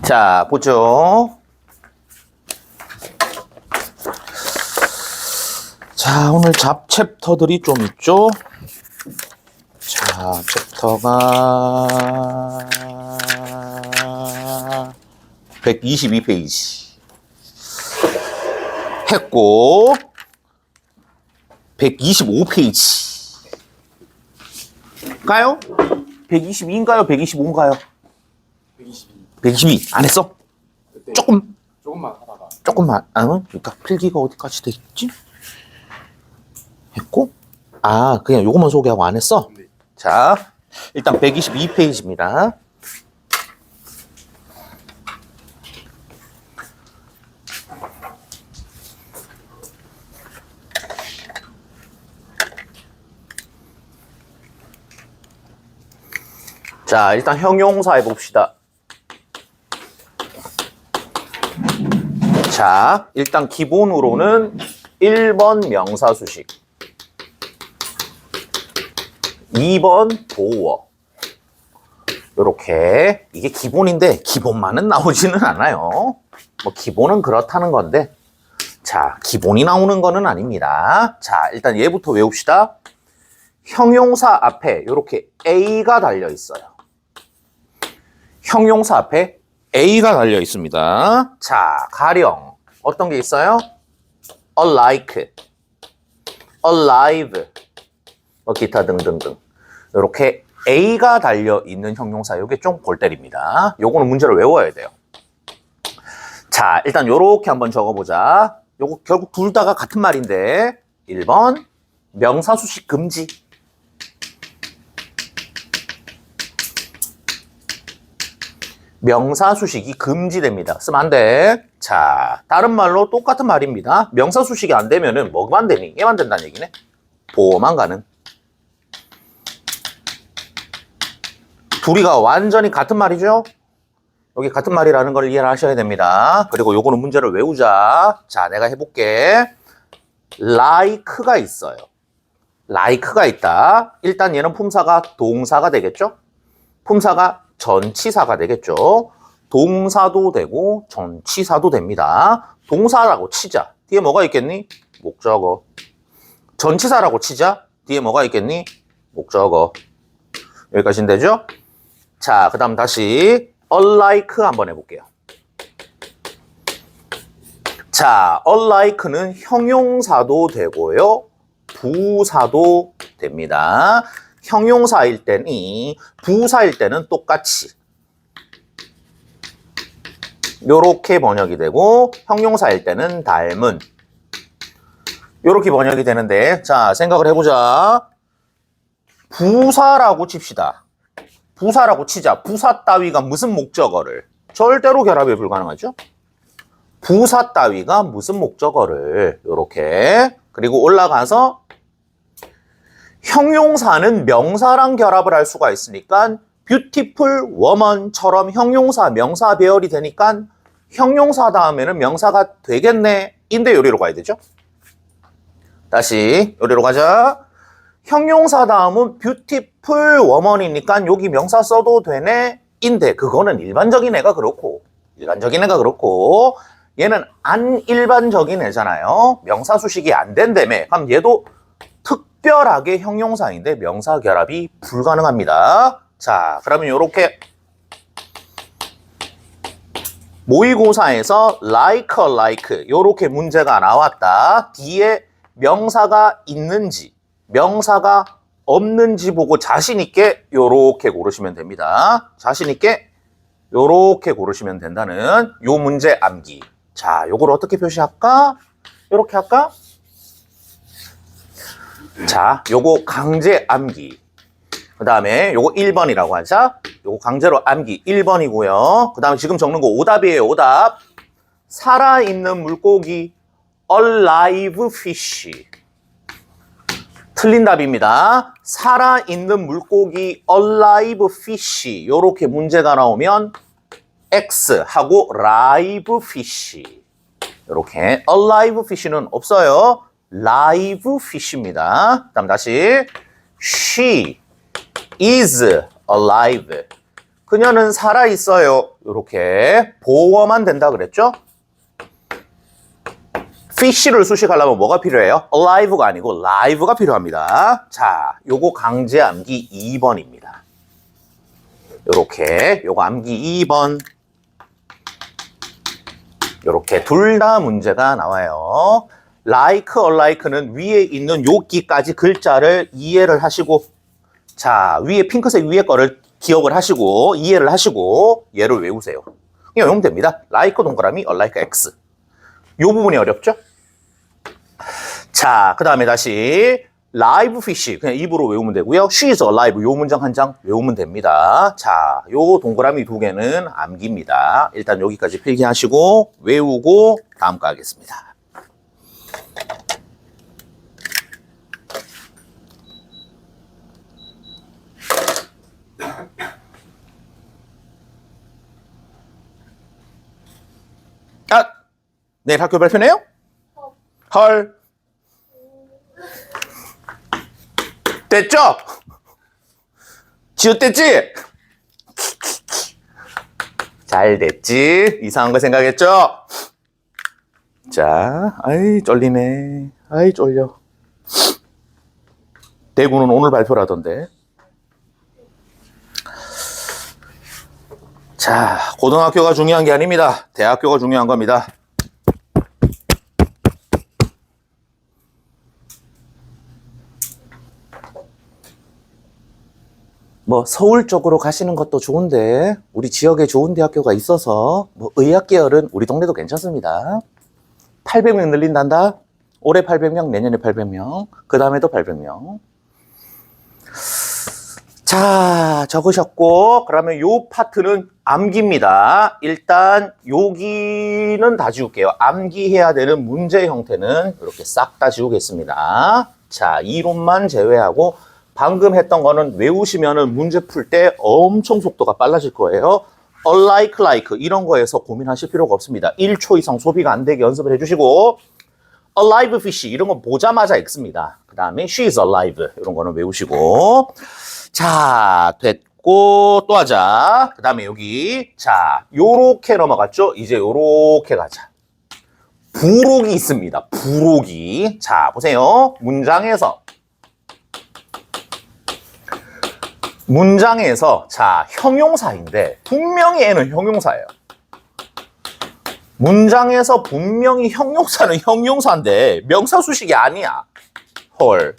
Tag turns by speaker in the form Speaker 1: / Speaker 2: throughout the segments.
Speaker 1: 자, 보죠. 자, 오늘 잡챕터들이 좀 있죠. 자, 챕터가 122페이지 했고 125페이지 가요? 122인가요? 125인가요? 122 안 했어?
Speaker 2: 조금만 하다가
Speaker 1: 조금만 그러니까 필기가 어디까지 돼 있지? 했고 그냥 요것만 소개하고 안 했어?
Speaker 2: 네.
Speaker 1: 자, 일단 122페이지입니다. 자, 일단 형용사 해봅시다. 자, 일단 기본으로는 1번 명사수식, 2번 보어. 요렇게 이게 기본인데 기본만은 나오지는 않아요. 뭐 기본은 그렇다는 건데 자, 기본이 나오는 거는 아닙니다. 자, 일단 얘부터 외웁시다. 형용사 앞에 요렇게 A가 달려 있어요. 형용사 앞에 A가 달려 있습니다. 자, 가령 어떤 게 있어요? alike, alive, 기타 등등등. 이렇게 A가 달려 있는 형용사, 이게 좀 골 때립니다. 요거는 문제를 외워야 돼요. 자, 일단 요렇게 한번 적어보자. 요거 결국 둘 다가 같은 말인데 1번 명사수식 금지. 명사수식이 금지됩니다. 쓰면 안 돼. 자, 다른 말로 똑같은 말입니다. 명사수식이 안 되면은 뭐만 되니? 얘만 된다는 얘기네. 보어만 가는. 둘이가 완전히 같은 말이죠? 여기 같은 말이라는 걸 이해를 하셔야 됩니다. 그리고 요거는 문제를 외우자. 자, 내가 해볼게. like가 있어요. like가 있다. 일단 얘는 품사가 동사가 되겠죠? 품사가 전치사가 되겠죠. 동사도 되고 전치사도 됩니다. 동사라고 치자. 뒤에 뭐가 있겠니? 목적어. 전치사라고 치자. 뒤에 뭐가 있겠니? 목적어. 여기까지는 되죠? 자, 그 다음 다시 unlike 한번 해볼게요. 자, unlike는 형용사도 되고요. 부사도 됩니다. 형용사일 때니 부사일 때는 똑같이 요렇게 번역이 되고 형용사일 때는 닮은 요렇게 번역이 되는데 자, 생각을 해보자. 부사라고 칩시다. 부사라고 치자. 부사 따위가 무슨 목적어를? 절대로 결합이 불가능하죠? 부사 따위가 무슨 목적어를 요렇게 그리고 올라가서 형용사는 명사랑 결합을 할 수가 있으니까 beautiful woman처럼 형용사, 명사 배열이 되니까 형용사 다음에는 명사가 되겠네. 인데 요리로 가야 되죠? 다시 요리로 가자. 형용사 다음은 beautiful woman이니까 여기 명사 써도 되네. 인데 그거는 일반적인 애가 그렇고 얘는 안 일반적인 애잖아요. 명사 수식이 안 된다며. 그럼 얘도 특별하게 형용사인데 명사 결합이 불가능합니다. 자, 그러면 요렇게 모의고사에서 like, alike 요렇게 문제가 나왔다. 뒤에 명사가 있는지 명사가 없는지 보고 자신 있게 요렇게 고르시면 됩니다. 자신 있게 요렇게 고르시면 된다는 요 문제 암기. 자, 요걸 어떻게 표시할까? 요렇게 할까? 자, 요거 강제 암기. 그 다음에 요거 1번이라고 하자. 요거 강제로 암기 1번이고요. 그 다음에 지금 적는 거 오답이에요. 오답. 살아있는 물고기 alive fish. 틀린 답입니다. 살아있는 물고기 alive fish. 요렇게 문제가 나오면 X 하고 live fish. 요렇게 alive fish는 없어요. live fish입니다. 그 다음 다시 she is alive. 그녀는 살아있어요. 이렇게 보어만 된다 그랬죠? fish를 수식하려면 뭐가 필요해요? alive가 아니고 live가 필요합니다. 자, 요거 강제 암기 2번입니다. 요렇게 요거 암기 2번 요렇게 둘 다 문제가 나와요. like, unlike는 위에 있는 여기까지 글자를 이해를 하시고 자, 위에 핑크색 위에 거를 기억을 하시고 이해를 하시고 얘를 외우세요. 그냥 외우면 됩니다. like 동그라미, unlike x. 요 부분이 어렵죠? 자, 그 다음에 다시 live fish 그냥 입으로 외우면 되고요. she is alive 요 문장 한 장 외우면 됩니다. 자, 요 동그라미 두 개는 암기입니다. 일단 여기까지 필기하시고 외우고 다음 거 하겠습니다. 아, 내일 학교 발표네요? 헐. 됐죠? 지읒됐지? 잘 됐지? 이상한 거 생각했죠? 자, 아이 쫄리네. 아이 쫄려. 대구는 오늘 발표라던데. 자, 고등학교가 중요한 게 아닙니다. 대학교가 중요한 겁니다. 뭐 서울 쪽으로 가시는 것도 좋은데 우리 지역에 좋은 대학교가 있어서 뭐 의학 계열은 우리 동네도 괜찮습니다. 800명 늘린단다. 올해 800명, 내년에 800명, 그 다음에도 800명. 자, 적으셨고 그러면 요 파트는 암기입니다. 일단 여기는 다 지울게요. 암기해야 되는 문제 형태는 이렇게 싹 다 지우겠습니다. 자, 이론만 제외하고 방금 했던 거는 외우시면은 문제 풀 때 엄청 속도가 빨라질 거예요. unlike, like 이런 거에서 고민하실 필요가 없습니다. 1초 이상 소비가 안 되게 연습을 해주시고 alive fish 이런 거 보자마자 X입니다. 그 다음에 she is alive 이런 거는 외우시고 자, 됐고 또 하자. 그 다음에 여기 자, 요렇게 넘어갔죠? 이제 요렇게 가자. 부록이 있습니다. 부록이. 자, 보세요. 문장에서 자, 형용사인데 분명히 얘는 형용사예요. 문장에서 분명히 형용사는 형용사인데 명사 수식이 아니야. 헐.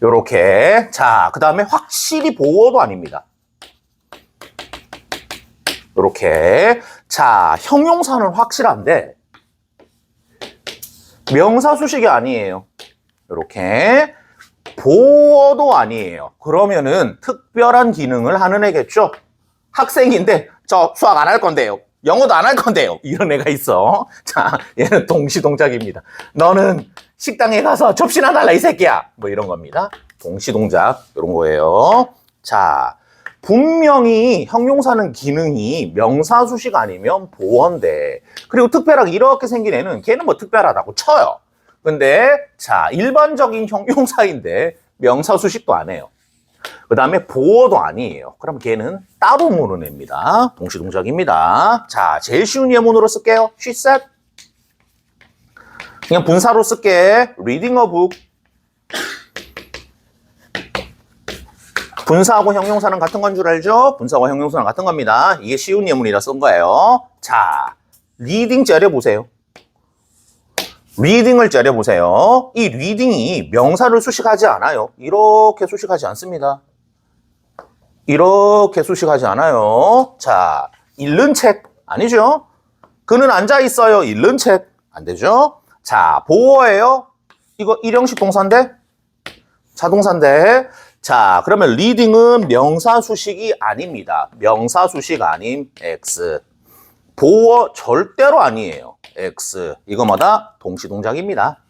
Speaker 1: 요렇게. 자, 그 다음에 확실히 보어도 아닙니다. 요렇게. 자, 형용사는 확실한데 명사 수식이 아니에요. 요렇게. 보어도 아니에요. 그러면은 특별한 기능을 하는 애겠죠? 학생인데 저 수학 안 할 건데요. 영어도 안 할 건데요. 이런 애가 있어. 자, 얘는 동시동작입니다. 너는 식당에 가서 접시나 달라 이 새끼야. 뭐 이런 겁니다. 동시동작 이런 거예요. 자, 분명히 형용사는 기능이 명사수식 아니면 보어인데 그리고 특별하게 이렇게 생긴 애는 걔는 뭐 특별하다고 쳐요. 근데 자, 일반적인 형용사인데 명사수식도 안 해요. 그 다음에 보어도 아니에요. 그럼 걔는 따로 모는 애입니다. 동시동작입니다. 자, 제일 쉬운 예문으로 쓸게요. She said. 그냥 분사로 쓸게. Reading a book. 분사하고 형용사는 같은 건 줄 알죠? 분사하고 형용사는 같은 겁니다. 이게 쉬운 예문이라 쓴 거예요. 자, reading 째려보세요. 리딩을 째려보세요. 이 리딩이 명사를 수식하지 않아요. 이렇게 수식하지 않습니다. 이렇게 수식하지 않아요. 자, 읽는 책 아니죠? 그는 앉아있어요. 읽는 책 안 되죠? 자, 보어예요. 이거 일형식 동사인데? 자동사인데? 자, 그러면 리딩은 명사 수식이 아닙니다. 명사 수식 아님 X. 보어 절대로 아니에요. X. 이거 뭐다? 동시동작입니다.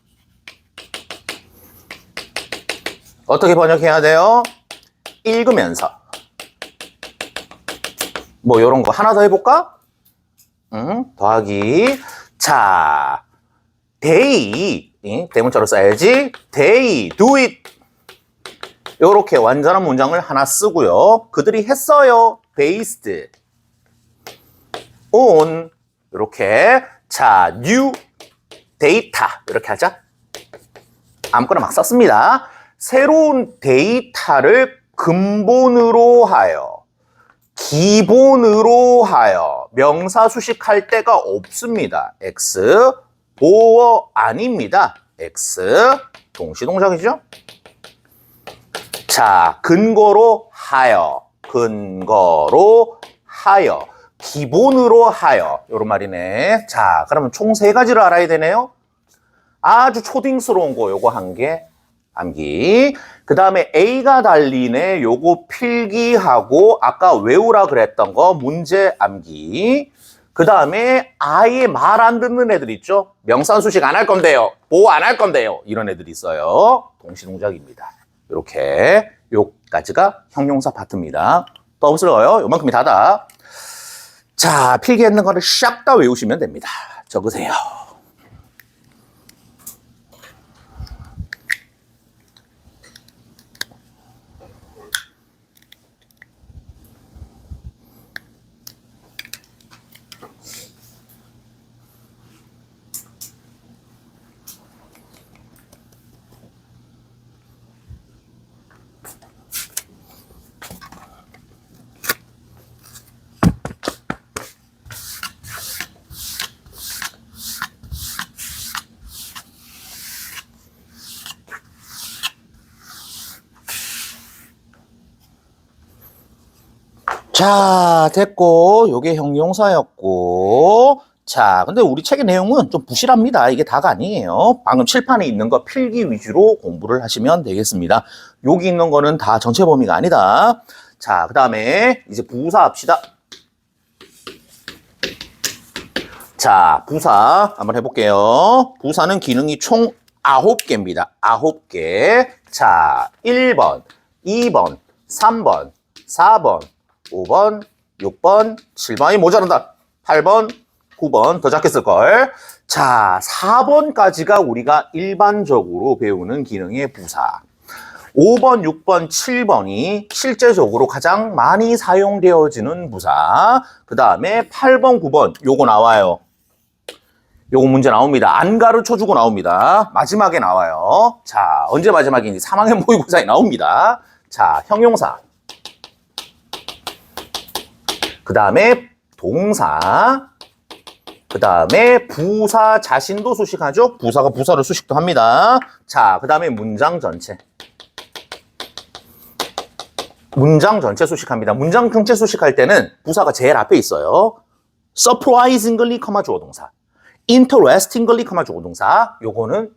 Speaker 1: 어떻게 번역해야 돼요? 읽으면서. 뭐 이런 거 하나 더 해볼까? 더하기. 자, they. 대문자로 써야지. They do it. 요렇게 완전한 문장을 하나 쓰고요. 그들이 했어요. based on 이렇게 자 new data 이렇게 하자. 아무거나 막 썼습니다. 새로운 데이터를 근본으로 하여 기본으로 하여 명사 수식할 데가 없습니다. X 보어 아닙니다. X 동시동작이죠. 자, 근거로 하여 기본으로 하여 이런 말이네. 자, 그러면 총 3가지를 알아야 되네요. 아주 초딩스러운 거 요거 한 개 암기. 그 다음에 A가 달리네 요거 필기하고 아까 외우라 그랬던 거 문제 암기. 그 다음에 아예 말 안 듣는 애들 있죠. 명사수식 안 할 건데요. 보호 안 할 건데요. 이런 애들이 있어요. 동시동작입니다. 이렇게 요까지가 형용사 파트입니다. 더 없어요. 요만큼이 다다. 자, 필기했는 거를 싹 다 외우시면 됩니다. 적으세요. 자, 됐고, 요게 형용사였고, 자, 근데 우리 책의 내용은 좀 부실합니다. 이게 다가 아니에요. 방금 칠판에 있는 거 필기 위주로 공부를 하시면 되겠습니다. 여기 있는 거는 다 전체 범위가 아니다. 자, 그 다음에 이제 부사 합시다. 자, 부사 한번 해볼게요. 부사는 기능이 총 9개입니다. 9개. 자, 1번, 2번, 3번, 4번, 5번, 6번, 7번이 모자란다. 8번, 9번 더 작게 쓸걸. 자, 4번까지가 우리가 일반적으로 배우는 기능의 부사. 5번, 6번, 7번이 실제적으로 가장 많이 사용되어지는 부사. 그 다음에 8번, 9번 요거 나와요. 요거 문제 나옵니다. 안 가르쳐주고 나옵니다. 마지막에 나와요. 자, 언제 마지막인지 3학년 모의고사에 나옵니다. 자, 형용사. 그 다음에 동사, 그 다음에 부사 자신도 수식하죠. 부사가 부사를 수식도 합니다. 자, 그 다음에 문장 전체. 문장 전체 수식합니다. 문장 전체 수식할 때는 부사가 제일 앞에 있어요. surprisingly, 주어 동사. interestingly, 주어 동사. 요거는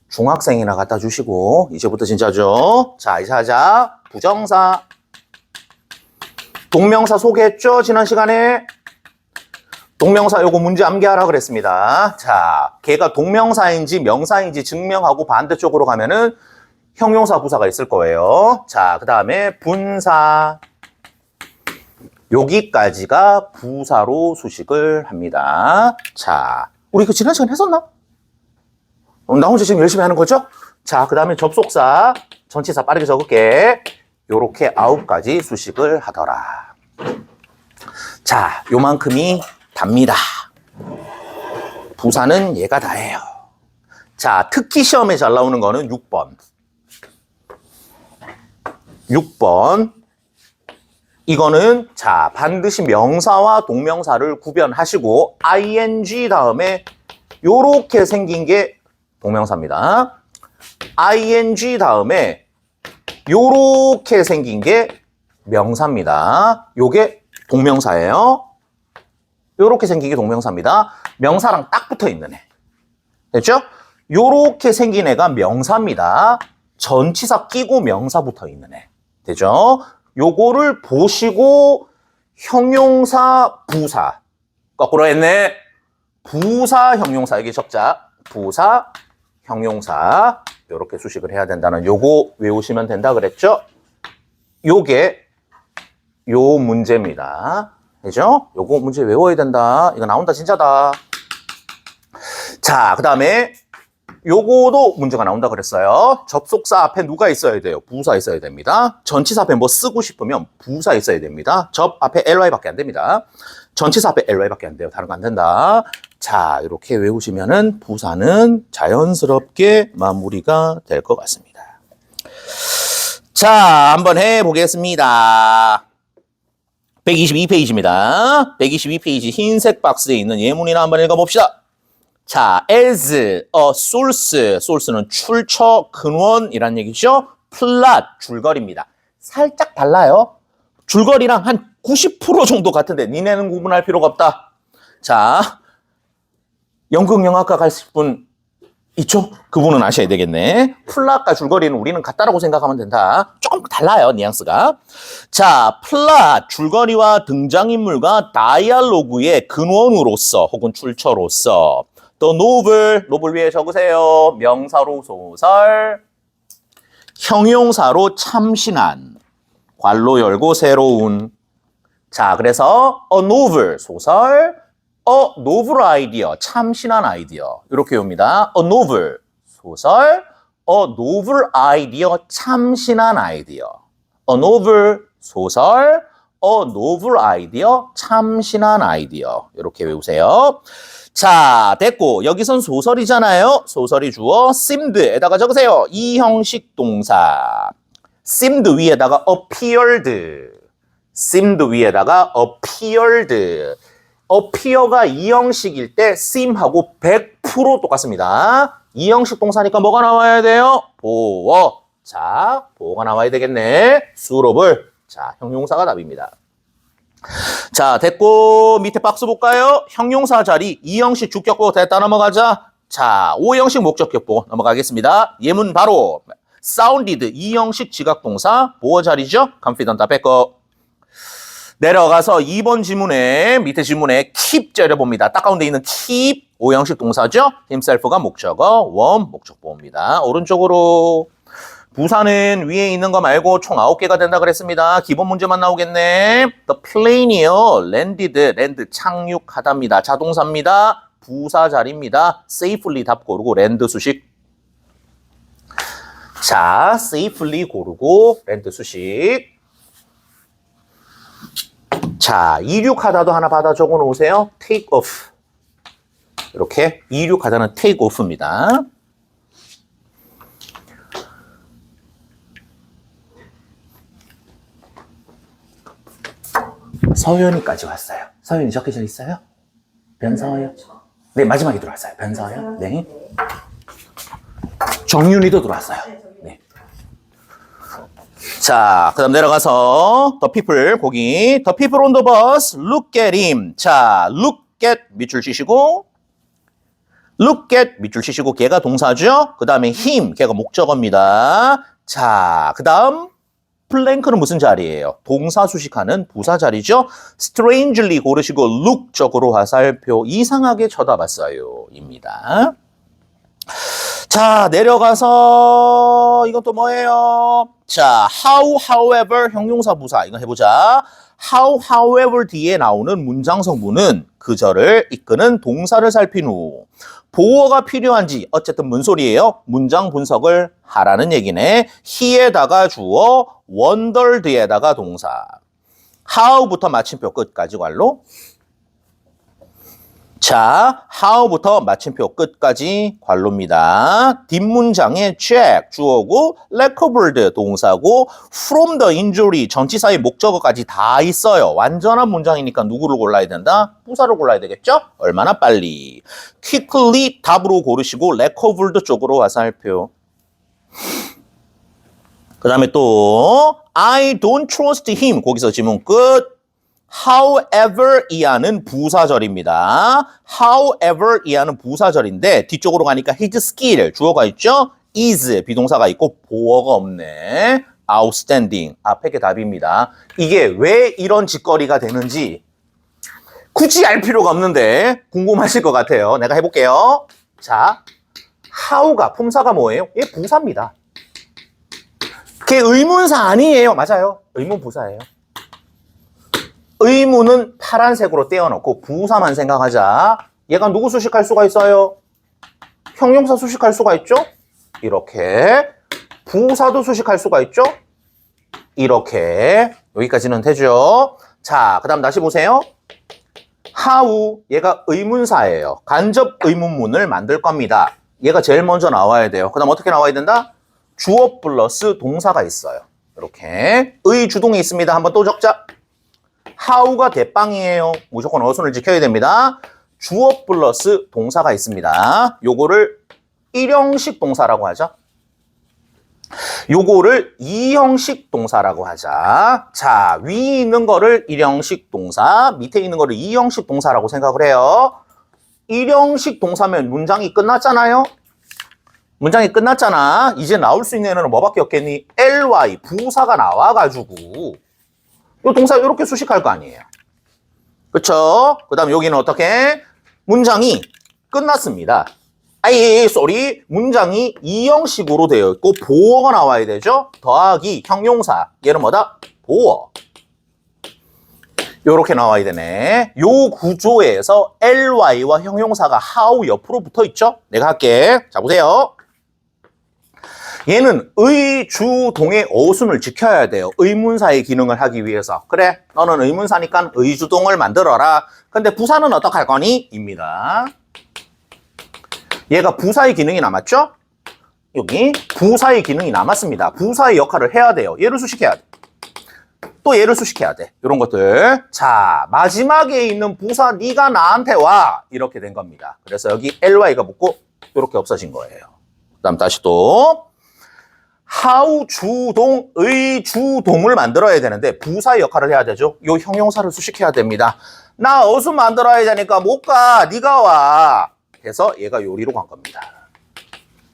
Speaker 1: 중학생이나 갖다 주시고 이제부터 진짜죠. 자, 이제 하자. 부정사. 동명사 소개했죠? 지난 시간에. 동명사 요거 문제 암기하라 그랬습니다. 자, 걔가 동명사인지 명사인지 증명하고 반대쪽으로 가면은 형용사 부사가 있을 거예요. 자, 그 다음에 분사. 여기까지가 부사로 수식을 합니다. 자, 우리 그 지난 시간에 했었나? 나 혼자 지금 열심히 하는 거죠? 자, 그 다음에 접속사. 전치사 빠르게 적을게. 요렇게 9가지 수식을 하더라. 자, 요만큼이 답니다. 부사는 얘가 다예요. 자, 특히 시험에 잘 나오는 거는 6번. 6번. 이거는 자, 반드시 명사와 동명사를 구별하시고 ing 다음에 요렇게 생긴 게 동명사입니다. ing 다음에 요렇게 생긴 게 명사입니다. 요게 동명사예요. 요렇게 생긴 게 동명사입니다. 명사랑 딱 붙어 있는 애. 됐죠? 요렇게 생긴 애가 명사입니다. 전치사 끼고 명사 붙어 있는 애. 되죠? 요거를 보시고 형용사, 부사. 거꾸로 했네. 부사, 형용사. 여기 적자. 부사, 형용사. 요렇게 수식을 해야 된다는 요거 외우시면 된다 그랬죠? 요게 요 문제입니다. 그죠? 요거 문제 외워야 된다. 이거 나온다 진짜다. 자, 그 다음에 요거도 문제가 나온다 그랬어요. 접속사 앞에 누가 있어야 돼요? 부사 있어야 됩니다. 전치사 앞에 뭐 쓰고 싶으면 부사 있어야 됩니다. 접 앞에 ly밖에 안 됩니다. 전치사 앞에 ly밖에 안 돼요. 다른 거 안 된다. 자, 이렇게 외우시면은 부사는 자연스럽게 마무리가 될 것 같습니다. 자, 한번 해보겠습니다. 122페이지입니다. 122페이지 흰색 박스에 있는 예문이나 한번 읽어봅시다. 자, as a source, source는 출처, 근원이란 얘기죠. plot, 줄거리입니다. 살짝 달라요. 줄거리랑 한 90% 정도 같은데 니네는 구분할 필요가 없다. 자, 연극영화과 가실 분 있죠? 그분은 아셔야 되겠네. 플롯과 줄거리는 우리는 같다라고 생각하면 된다. 조금 달라요, 뉘앙스가. 자, 플롯, 줄거리와 등장인물과 다이얼로그의 근원으로서 혹은 출처로서 또 노블 위에 적으세요. 명사로 소설, 형용사로 참신한, 괄호 열고 새로운. 자, 그래서 a novel, 소설, a novel idea, 참신한 아이디어. 이렇게 옵니다. a novel, 소설, a novel idea, 참신한 아이디어. a novel, 소설, a novel idea, 참신한 아이디어. 이렇게 외우세요. 자, 됐고 여기선 소설이잖아요. 소설이 주어 seemed에다가 적으세요. 이 형식 동사. seemed 위에다가 appeared. seemed 위에다가 appeared. appear가 이 형식일 때 seem하고 100% 똑같습니다. 이 형식 동사니까 뭐가 나와야 돼요? 보어. 자, 보어가 나와야 되겠네. suitable. 자, 형용사가 답입니다. 자, 됐고 밑에 박스 볼까요? 형용사 자리 이 형식 주격보 됐다 넘어가자. 자, 오 형식 목적격보 넘어가겠습니다. 예문 바로 sounded 이 형식 지각동사 보어 자리죠. confident 뺏고 내려가서 2번 지문에 밑에 지문에 keep 째려봅니다. 딱 가운데 있는 keep 오 형식 동사죠. himself가 목적어, warm 목적보입니다. 오른쪽으로 부사는 위에 있는 거 말고 총 9개가 된다 그랬습니다. 기본 문제만 나오겠네. The plane이요. landed, land 착륙하답니다. 자동사입니다. 부사 자리입니다. safely 답 고르고 land 수식. 자, safely 고르고 land 수식. 자, 이륙하다도 하나 받아 적어 놓으세요. take off. 이렇게 이륙하다는 take off입니다. 서연이까지 왔어요. 서연이 적혀져 있어요? 변서연. 네, 마지막에 들어왔어요. 변서연. 네. 정윤이도 들어왔어요. 네. 자, 그 다음 내려가서 The People, 거기 The People on the bus, look at him. 자, look at 밑줄 치시고 look at 밑줄 치시고 걔가 동사죠. 그 다음에 him, 걔가 목적어입니다. 자, 그 다음 플랭크는 무슨 자리예요? 동사 수식하는 부사 자리죠. strangely 고르시고 look적으로 화살표 이상하게 쳐다봤어요 입니다. 자, 내려가서 이건 또 뭐예요? 자, how, however 형용사 부사 이거 해보자. how, however 뒤에 나오는 문장 성분은 그절을 이끄는 동사를 살핀 후 보어가 필요한지 어쨌든 뭔 소리예요? 문장 분석을 하라는 얘기네. he에다가 주어, wondered에다가 동사. how부터 마침표 끝까지 괄호. 자, how부터 마침표 끝까지 괄호입니다. 뒷문장에 check 주어고 recovered 동사고 from the injury 전치사의 목적어까지 다 있어요. 완전한 문장이니까 누구를 골라야 된다? 부사를 골라야 되겠죠? 얼마나 빨리. quickly 답으로 고르시고 recovered 쪽으로 화살표. 그 다음에 또 I don't trust him 거기서 지문 끝. however 이하는 부사절입니다. however 이하는 부사절인데 뒤쪽으로 가니까 his skill 주어가 있죠. is 비동사가 있고 보어가 없네. outstanding 앞에 게 답입니다. 이게 왜 이런 짓거리가 되는지 굳이 알 필요가 없는데 궁금하실 것 같아요. 내가 해볼게요. 자, how가 품사가 뭐예요? 얘 부사입니다. 걔 의문사 아니에요. 맞아요. 의문 부사예요. 의문은 파란색으로 떼어놓고 부사만 생각하자. 얘가 누구 수식할 수가 있어요? 형용사 수식할 수가 있죠? 이렇게. 부사도 수식할 수가 있죠? 이렇게. 여기까지는 되죠? 자, 그 다음 다시 보세요. how, 얘가 의문사예요. 간접 의문문을 만들 겁니다. 얘가 제일 먼저 나와야 돼요. 그 다음 어떻게 나와야 된다? 주어 플러스 동사가 있어요. 이렇게. 의 주동이 있습니다. 한번 또 적자. how가 대빵이에요. 무조건 어순을 지켜야 됩니다. 주어 플러스 동사가 있습니다. 요거를 1형식 동사라고 하죠. 요거를 2형식 동사라고 하자. 자, 위에 있는 거를 1형식 동사, 밑에 있는 거를 2형식 동사라고 생각을 해요. 1형식 동사면 문장이 끝났잖아요. 문장이 끝났잖아. 이제 나올 수 있는 애는 뭐밖에 없겠니? ly, 부사가 나와가지고 요 동사 이렇게 수식할 거 아니에요. 그쵸? 그 다음 여기는 어떻게? 문장이 끝났습니다. 쏘리. 문장이 2형식으로 되어 있고 보어가 나와야 되죠? 더하기 형용사. 얘는 뭐다? 보어. 요렇게 나와야 되네. 요 구조에서 ly와 형용사가 how 옆으로 붙어 있죠? 내가 할게. 자, 보세요. 얘는 의, 주, 동의 어순을 지켜야 돼요. 의문사의 기능을 하기 위해서. 그래, 너는 의문사니까 의주동을 만들어라. 근데 부사는 어떡할 거니? 입니다. 얘가 부사의 기능이 남았죠? 여기 부사의 기능이 남았습니다. 부사의 역할을 해야 돼요. 얘를 수식해야 돼. 또 얘를 수식해야 돼. 이런 것들. 자, 마지막에 있는 부사 네가 나한테 와. 이렇게 된 겁니다. 그래서 여기 ly가 붙고 이렇게 없어진 거예요. 그 다음 다시 또 how 주동, 의 주동을 만들어야 되는데 부사의 역할을 해야 되죠. 요 형용사를 수식해야 됩니다. 나 어순 만들어야 되니까 못 가. 네가 와. 해서 얘가 요리로 간 겁니다.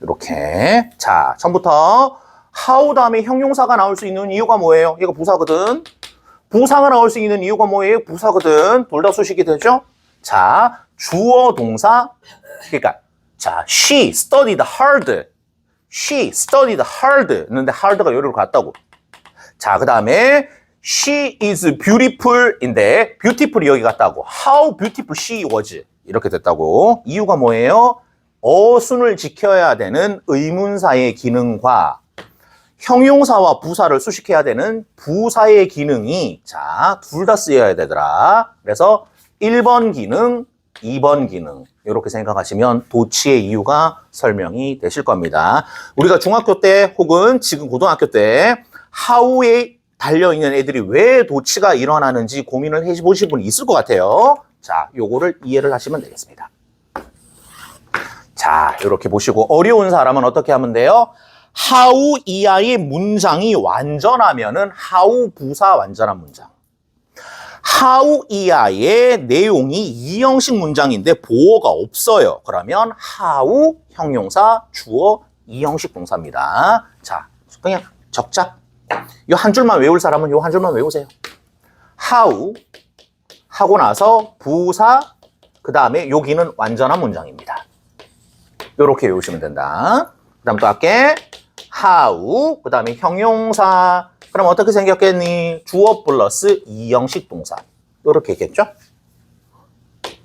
Speaker 1: 이렇게. 자, 처음부터 how 다음에 형용사가 나올 수 있는 이유가 뭐예요? 얘가 부사거든. 부사가 나올 수 있는 이유가 뭐예요? 부사거든. 둘 다 수식이 되죠? 자, 주어 동사. 그러니까 자, she studied hard. She studied hard. 했는데 hard가 요리로 갔다고. 자, 그 다음에 she is beautiful인데 beautiful이 여기 갔다고. How beautiful she was. 이렇게 됐다고. 이유가 뭐예요? 어순을 지켜야 되는 의문사의 기능과 형용사와 부사를 수식해야 되는 부사의 기능이 자, 둘 다 쓰여야 되더라. 그래서 1번 기능, 2번 기능 이렇게 생각하시면 도치의 이유가 설명이 되실 겁니다. 우리가 중학교 때 혹은 지금 고등학교 때 how에 달려있는 애들이 왜 도치가 일어나는지 고민을 해보실 분이 있을 것 같아요. 자, 요거를 이해를 하시면 되겠습니다. 자, 이렇게 보시고 어려운 사람은 어떻게 하면 돼요? how 이하의 문장이 완전하면은 how 부사 완전한 문장. how 이하의 내용이 2형식 문장인데 보어가 없어요. 그러면 how 형용사 주어 2형식 동사입니다. 자, 그냥 적자. 요 한 줄만 외울 사람은 요 한 줄만 외우세요. how 하고 나서 부사, 그 다음에 여기는 완전한 문장입니다. 이렇게 외우시면 된다. 그 다음 또 할게. how, 그 다음에 형용사. 그럼 어떻게 생겼겠니? 주어 플러스 2형식 동사. 이렇게 했겠죠?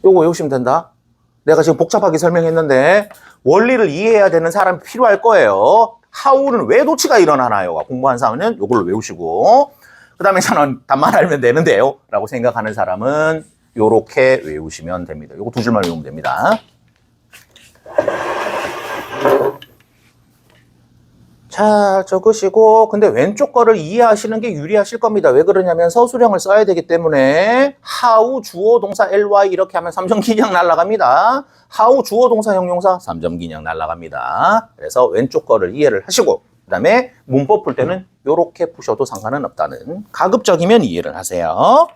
Speaker 1: 요거 외우시면 된다. 내가 지금 복잡하게 설명했는데 원리를 이해해야 되는 사람이 필요할 거예요. how는 왜 도치가 일어나나요? 공부한 사람은 요걸로 외우시고 그 다음에 저는 답만 알면 되는데요 라고 생각하는 사람은 요렇게 외우시면 됩니다. 요거 두 줄만 외우면 됩니다. 자, 적으시고 근데 왼쪽 거를 이해하시는 게 유리하실 겁니다. 왜 그러냐면 서술형을 써야 되기 때문에 how 주어 동사 ly 이렇게 하면 3점 기냥 날아갑니다. how 주어 동사 형용사 3점 기냥 날아갑니다. 그래서 왼쪽 거를 이해를 하시고 그 다음에 문법 풀 때는 요렇게 푸셔도 상관은 없다는 가급적이면 이해를 하세요.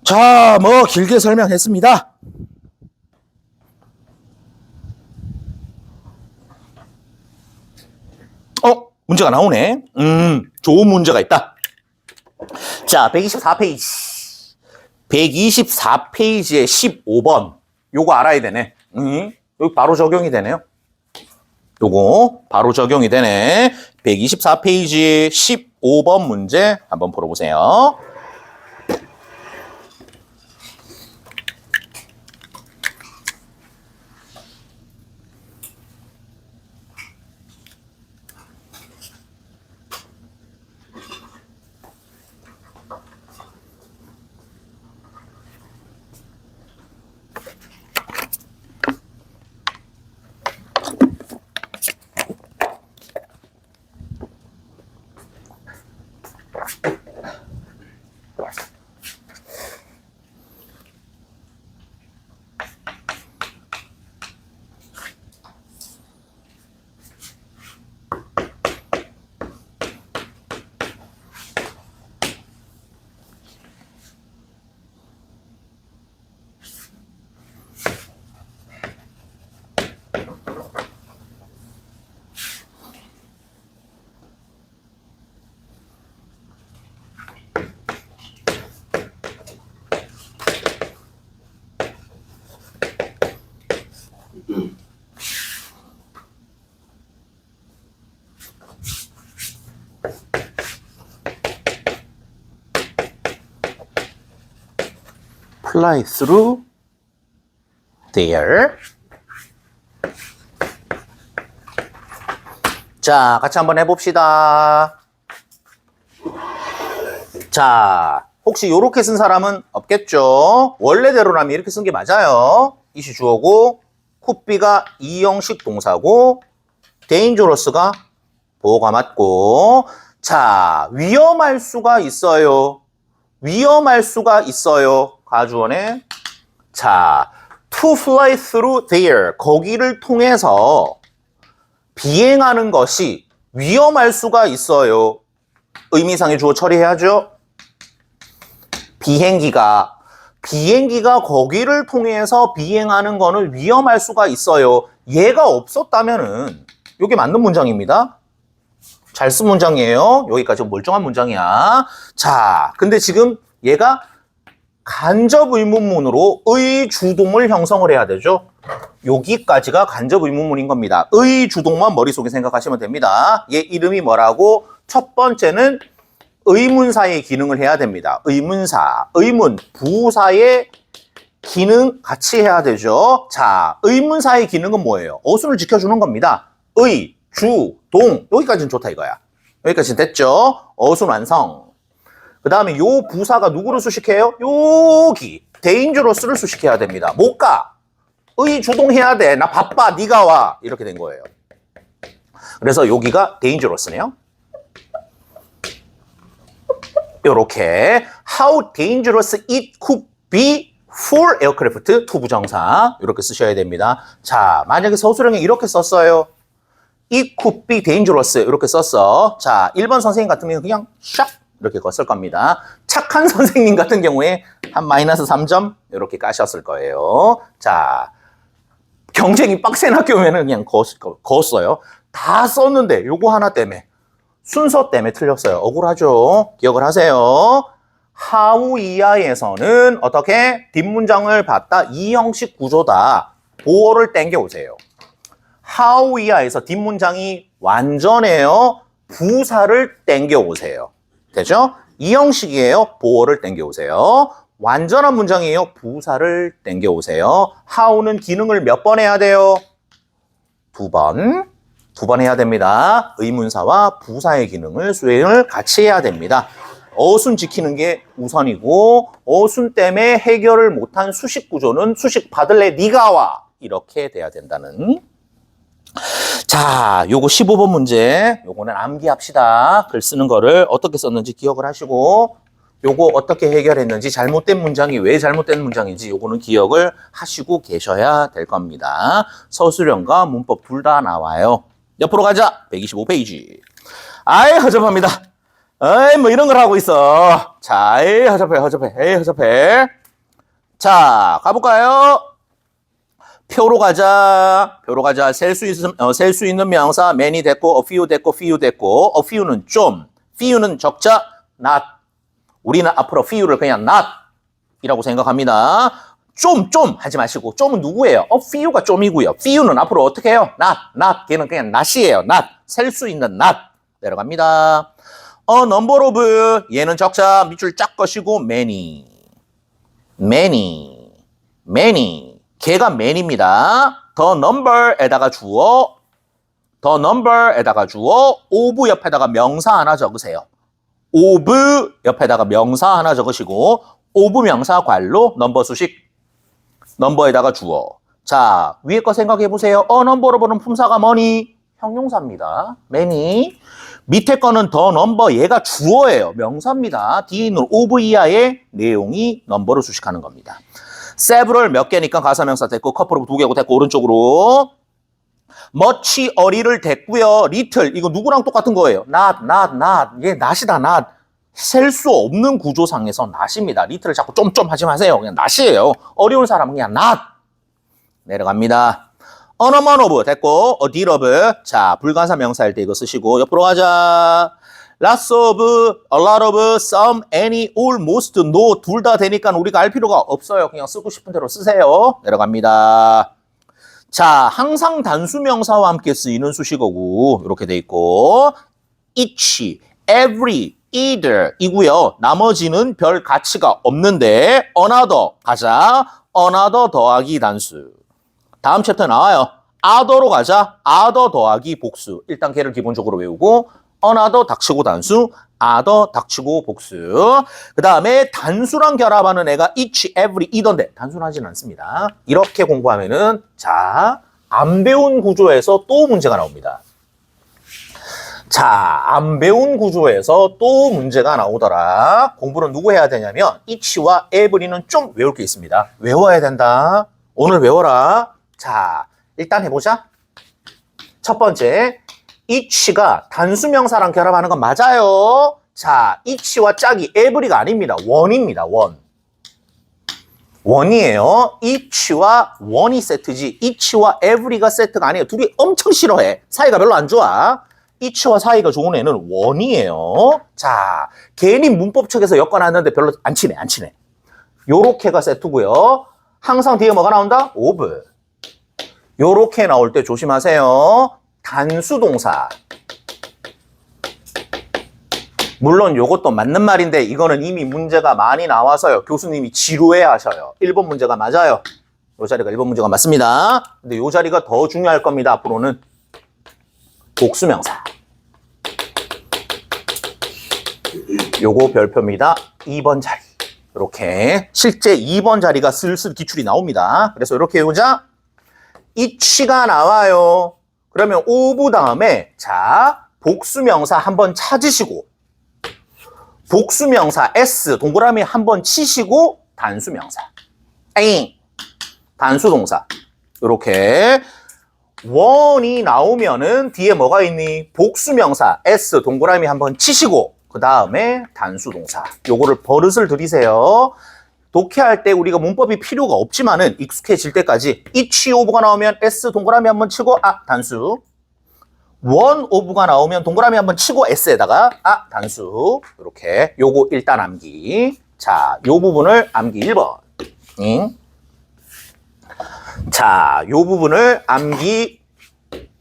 Speaker 1: 자, 뭐 길게 설명했습니다. 문제가 나오네. 좋은 문제가 있다. 자, 124페이지. 124페이지에 15번. 요거 알아야 되네. 여기 바로 적용이 되네요. 요거 바로 적용이 되네. 124페이지 15번 문제 한번 풀어보세요. fly through there. 자, 같이 한번 해봅시다. 자, 혹시 요렇게 쓴 사람은 없겠죠? 원래대로라면 이렇게 쓴 게 맞아요. 이시 주어고, could-be가 이형식 동사고, dangerous가 보어가 맞고, 자, 위험할 수가 있어요. 위험할 수가 있어요. 가주어네. 자, to fly through there. 거기를 통해서 비행하는 것이 위험할 수가 있어요. 의미상의 주어 처리해야죠. 비행기가 거기를 통해서 비행하는 거는 위험할 수가 있어요. 얘가 없었다면은 이게 맞는 문장입니다. 잘 쓴 문장이에요. 여기까지 멀쩡한 문장이야. 자, 근데 지금 얘가 간접 의문문으로 의주동을 형성을 해야 되죠. 여기까지가 간접 의문문인 겁니다. 의주동만 머릿속에 생각하시면 됩니다. 얘 이름이 뭐라고? 첫 번째는 의문사의 기능을 해야 됩니다. 의문사, 의문, 부사의 기능 같이 해야 되죠. 자, 의문사의 기능은 뭐예요? 어순을 지켜주는 겁니다. 의, 주, 동. 여기까지는 좋다 이거야. 여기까지는 됐죠? 어순 완성. 그 다음에 요 부사가 누구를 수식해요? 여기 dangerous를 수식해야 됩니다. 못 가. 의 주동해야 돼. 나 바빠. 네가 와. 이렇게 된 거예요. 그래서 여기가 dangerous네요. 요렇게 How dangerous it could be for aircraft 투부정사 이렇게 쓰셔야 됩니다. 자, 만약에 서술형에 이렇게 썼어요. It could be dangerous 이렇게 썼어. 자, 1번 선생님 같으면 그냥 샥 이렇게 썼을 겁니다. 착한 선생님 같은 경우에 한 마이너스 3점 이렇게 까셨을 거예요. 자, 경쟁이 빡센 학교면은 그냥 거었어요. 다 썼는데 요거 하나 때문에 순서 때문에 틀렸어요. 억울하죠? 기억을 하세요. 하우 이하에서는 어떻게? 뒷문장을 봤다. 이 형식 구조다. 보어를 땡겨오세요. 하우 이하에서 뒷문장이 완전해요. 부사를 땡겨오세요. 되죠? 이 형식이에요. 보어를 땡겨오세요. 완전한 문장이에요. 부사를 땡겨오세요. how는 기능을 몇 번 해야 돼요? 2번. 2번 해야 됩니다. 의문사와 부사의 기능을 수행을 같이 해야 됩니다. 어순 지키는 게 우선이고 어순 때문에 해결을 못한 수식 구조는 수식 받을래 네가 와 이렇게 돼야 된다는. 자, 요거 15번 문제. 요거는 암기합시다. 글 쓰는 거를 어떻게 썼는지 기억을 하시고 요거 어떻게 해결했는지 잘못된 문장이 왜 잘못된 문장인지 요거는 기억을 하시고 계셔야 될 겁니다. 서술형과 문법 둘 다 나와요. 옆으로 가자. 125페이지. 아이 허접합니다. 에이 뭐 이런 걸 하고 있어. 자, 에이 허접해. 에이 허접해. 자, 가볼까요? 표로 가자. 셀 수 있는 명사 many 됐고, a few 됐고, few 됐고, a few는 좀, few는 적자, not. 우리는 앞으로 few를 그냥 not 이라고 생각합니다. 좀 하지 마시고, 좀은 누구예요? a few가 좀이고요. few는 앞으로 어떻게 해요? not. 걔는 그냥 not이에요. not. 셀 수 있는 not. 내려갑니다. a number of, 얘는 적자, 밑줄 쫙 거시고, many. 걔가 man입니다. the number에다가 주어, of 옆에다가 명사 하나 적으세요. of 옆에다가 명사 하나 적으시고, of 명사 괄호, 넘버 수식, 넘버에다가 주어. 자, 위에 거 생각해 보세요. number of는 품사가 뭐니? 형용사입니다. many. 밑에 거는 the number, 얘가 주어예요. 명사입니다. 뒤에 있는 of 이하의 내용이 넘버를 수식하는 겁니다. several 몇 개니까 가사명사 됐고, couple 두 개고 됐고, 오른쪽으로. much 어리를 됐고요. little 이거 누구랑 똑같은 거예요? not. 얘 not이다, not. 셀 수 없는 구조상에서 not입니다. little을 자꾸 좀 하지 마세요. 그냥 not이에요. 어려운 사람은 그냥 not. 내려갑니다. an amount of 됐고, a deal of. 자, 불가사 명사일 때 이거 쓰시고, 옆으로 가자. lots of, a lot of, some, any, all, most, no 둘 다 되니까 우리가 알 필요가 없어요. 그냥 쓰고 싶은 대로 쓰세요. 내려갑니다. 자, 항상 단수명사와 함께 쓰이는 수식어구 이렇게 돼 있고 each, every, either 이고요. 나머지는 별 가치가 없는데 another 가자. another 더하기 단수. 다음 챕터 나와요. other로 가자. other 더하기 복수. 일단 걔를 기본적으로 외우고 another 닥치고 단수, other 닥치고 복수. 그 다음에 단수랑 결합하는 애가 each, every, either인데 단순하진 않습니다. 이렇게 공부하면은 자, 안 배운 구조에서 또 문제가 나옵니다. 자, 안 배운 구조에서 또 문제가 나오더라. 공부는 누구 해야 되냐면 each와 every는 좀 외울 게 있습니다. 외워야 된다. 오늘 외워라. 자, 일단 해보자. 첫 번째, each가 단수명사랑 결합하는 건 맞아요. 자, each와 짝이 every가 아닙니다. 원입니다. 원이에요. each와 원이 세트지 each와 every가 세트가 아니에요. 둘이 엄청 싫어해. 사이가 별로 안 좋아. each와 사이가 좋은 애는 원이에요. 자, 괜히 문법책에서 엮어놨는데 별로 안 친해. 요렇게가 세트고요. 항상 뒤에 뭐가 나온다? of. 요렇게 나올 때 조심하세요. 단수동사. 물론 요것도 맞는 말인데 이거는 이미 문제가 많이 나와서요. 교수님이 지루해 하셔요. 1번 문제가 맞아요. 요 자리가 1번 문제가 맞습니다. 근데 요 자리가 더 중요할 겁니다. 앞으로는 복수명사. 요거 별표입니다. 2번 자리. 이렇게 실제 2번 자리가 슬슬 기출이 나옵니다. 그래서 이렇게 외우자. each가 나와요. 그러면 of 다음에 자 복수명사 한번 찾으시고 복수명사 s 동그라미 한번 치시고 단수명사 단수동사 이렇게 원이 나오면은 뒤에 뭐가 있니? 복수명사 s 동그라미 한번 치시고 그 다음에 단수동사. 요거를 버릇을 들이세요. 독해할 때 우리가 문법이 필요가 없지만은 익숙해질 때까지 each of가 나오면 s 동그라미 한번 치고 단수. one of가 나오면 동그라미 한번 치고 s에다가 단수. 이렇게 요거 일단 암기. 자, 요 부분을 암기 1번. 자, 요 부분을 암기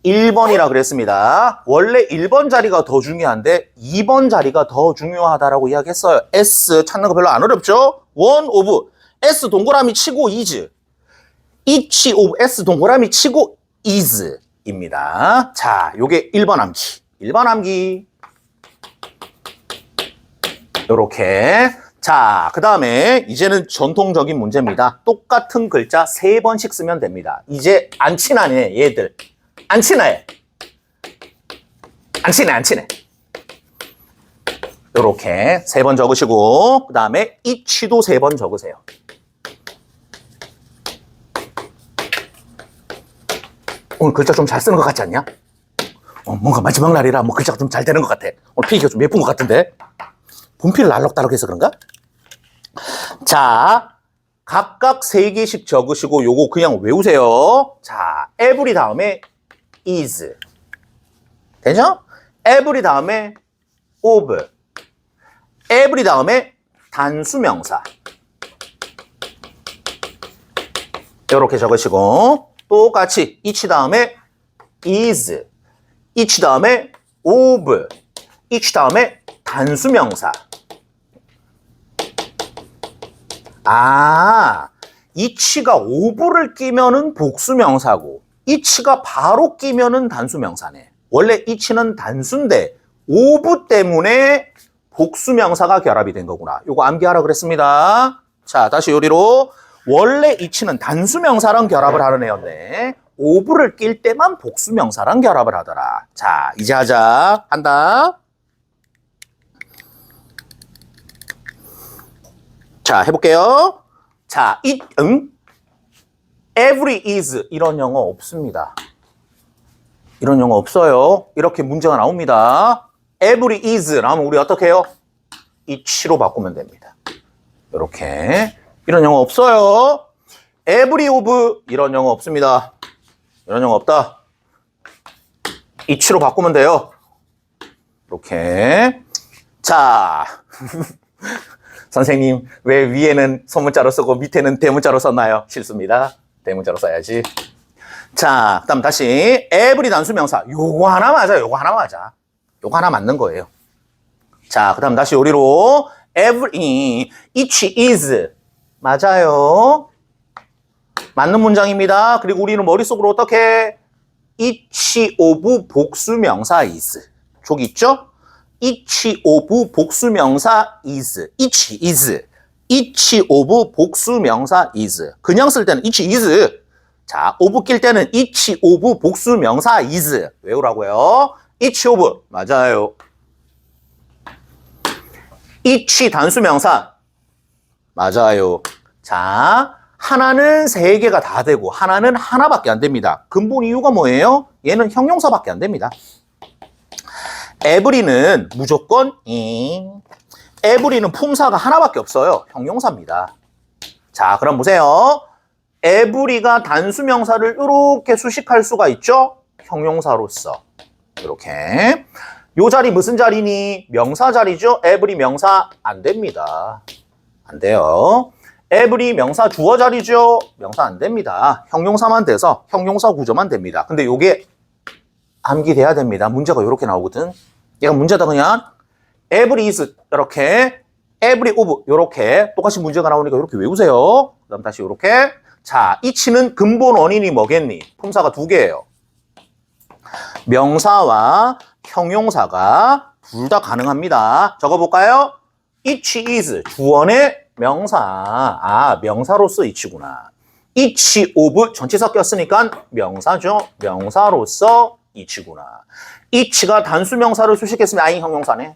Speaker 1: 1번이라 그랬습니다. 원래 1번 자리가 더 중요한데 2번 자리가 더 중요하다라고 이야기했어요. S 찾는 거 별로 안 어렵죠? one of S 동그라미 치고 is each of S 동그라미 치고 is 입니다. 자, 요게 1번 암기. 1번 암기. 요렇게. 자, 그 다음에 이제는 전통적인 문제입니다. 똑같은 글자 3번씩 쓰면 됩니다. 이제 안 친하네, 얘들. 안 친해. 요렇게 3번 적으시고, 그 다음에 each도 3번 적으세요. 오늘 글자 좀 잘 쓰는 것 같지 않냐? 뭔가 마지막 날이라 뭐 글자가 좀 잘 되는 것 같아. 오늘 필기가 좀 예쁜 것 같은데? 분필을 알록달록 해서 그런가? 자, 각각 3개씩 적으시고 요거 그냥 외우세요. 자, every 다음에 is. 되죠? every 다음에 of. every 다음에 단수명사. 이렇게 적으시고 똑같이 each 다음에 is. each 다음에 of. each 다음에 단수명사. each가 of를 끼면은 복수명사고 each가 바로 끼면은 단수명사네. 원래 each는 단수인데 of 때문에 복수명사가 결합이 된 거구나. 요거 암기하라 그랬습니다. 자, 다시 요리로 원래 each는 단수명사랑 결합을 하는 애였네. of를 낄 때만 복수명사랑 결합을 하더라. 자, 이제 하자. 한다. 자, 해볼게요. 자, every is 이런 영어 없습니다. 이런 영어 없어요. 이렇게 문제가 나옵니다. every is 라면 우리 어떻게 해요? each로 바꾸면 됩니다. 이렇게. 이런 영어 없어요. every of 이런 영어 없습니다. 이런 영어 없다. each로 바꾸면 돼요. 이렇게. 자. 선생님, 왜 위에는 소문자로 쓰고 밑에는 대문자로 썼나요? 실수입니다. 대문자로 써야지. 자, 그 다음 다시 every 단수명사. 요거 하나 맞아. 요거 하나 맞는 거예요. 자, 그 다음 다시 요리로 every, each is. 맞아요. 맞는 문장입니다. 그리고 우리는 머릿속으로 어떻게 each of 복수명사 is. 족 있죠? each of 복수명사 is. each is. each of 복수명사 is. 그냥 쓸 때는 each is. 자, of 낄 때는 each of 복수명사 is. 외우라고요. each of. 맞아요. each 단수명사. 맞아요. 자, 하나는 세 개가 다 되고 하나는 하나밖에 안 됩니다. 근본 이유가 뭐예요? 얘는 형용사밖에 안 됩니다. every는 무조건 ing. every는 품사가 하나밖에 없어요. 형용사입니다. 자, 그럼 보세요. every가 단수명사를 이렇게 수식할 수가 있죠? 형용사로서. 이렇게. 요 자리 무슨 자리니? 명사 자리죠? every 명사 안 됩니다. 안 돼요. every 명사 주어 자리죠? 명사 안 됩니다. 형용사만 돼서 형용사 구조만 됩니다. 근데 요게 암기돼야 됩니다. 문제가 이렇게 나오거든. 얘가 문제다 그냥. every is 이렇게, every of 이렇게 똑같이 문제가 나오니까 이렇게 외우세요. 그 다음 다시 이렇게. 자, each는 근본 원인이 뭐겠니? 품사가 두 개예요. 명사와 형용사가 둘 다 가능합니다. 적어볼까요? each is 주어의 명사. 아, 명사로서 each구나. each of 전치사 꼈으니까 명사죠. 명사로서 each구나. each가 단수명사를 수식했으면 아이 형용사네.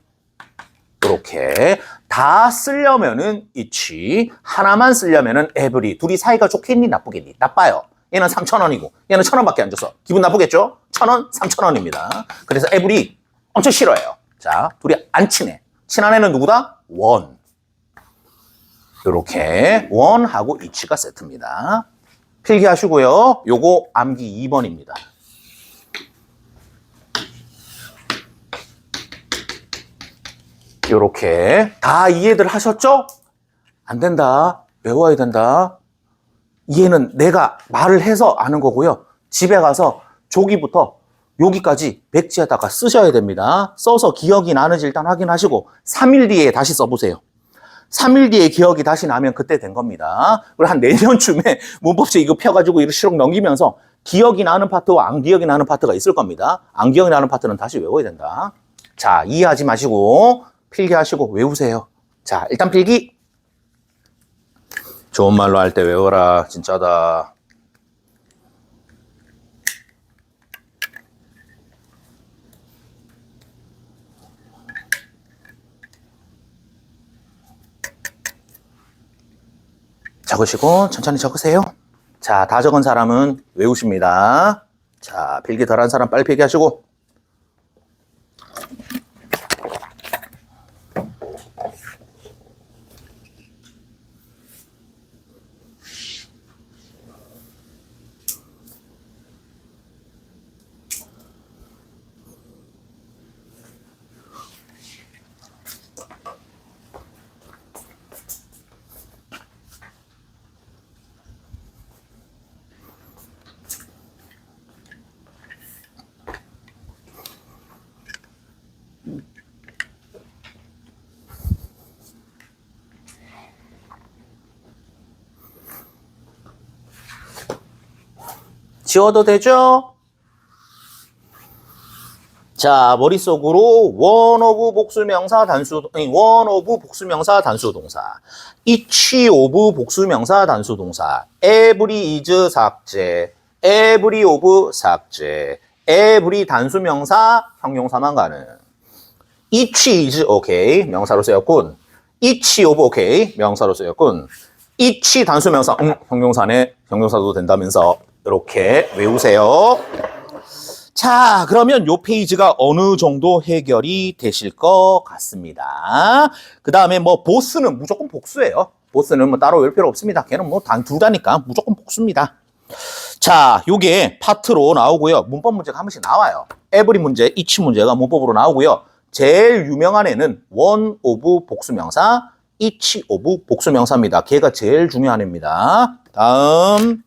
Speaker 1: 이렇게 다 쓰려면은 each, 하나만 쓰려면은 every. 둘이 사이가 좋겠니 나쁘겠니? 나빠요. 얘는 3,000원이고 얘는 1,000원밖에 안 줘서 기분 나쁘겠죠? 1,000원, 3,000원입니다. 그래서 every 엄청 싫어해요. 자, 둘이 안 친해. 친한 애는 누구다? 원. 이렇게 원하고 each가 세트입니다. 필기하시고요. 요거 암기 2번입니다. 요렇게 다 이해들 하셨죠? 안 된다. 외워야 된다. 이해는 내가 말을 해서 아는 거고요. 집에 가서 조기부터 여기까지 백지에다가 쓰셔야 됩니다. 써서 기억이 나는지 일단 확인하시고 3일 뒤에 다시 써보세요. 3일 뒤에 기억이 다시 나면 그때 된 겁니다. 그리고 한 내년쯤에 문법책 이거 펴가지고 이렇게 실록 넘기면서 기억이 나는 파트와 안 기억이 나는 파트가 있을 겁니다. 안 기억이 나는 파트는 다시 외워야 된다. 자, 이해하지 마시고 필기하시고 외우세요. 자, 일단 필기. 좋은 말로 할 때 외워라. 진짜다. 적으시고 천천히 적으세요. 자, 다 적은 사람은 외우십니다. 자, 필기 덜한 사람 빨리 필기하시고. 지워도 되죠? 자, 머릿속으로 one of 복수명사 단수동사, each of 복수명사 단수동사, every is 삭제, every of 삭제, every 단수명사 형용사만 가는. each is 오케이 명사로 쓰였군. each of 오케이 명사로 쓰였군. each 단수명사 형용사네. 형용사도 된다면서 이렇게 외우세요. 자, 그러면 요 페이지가 어느 정도 해결이 되실 것 같습니다. 그 다음에 뭐 보스는 무조건 복수예요. 보스는 뭐 따로 외울 필요 없습니다. 걔는 뭐 둘 다니까 무조건 복수입니다. 자, 요게 파트로 나오고요. 문법 문제가 한 번씩 나와요. every 문제, each 문제가 문법으로 나오고요. 제일 유명한 애는 one of 복수명사, each of 복수명사입니다. 걔가 제일 중요한 애입니다. 다음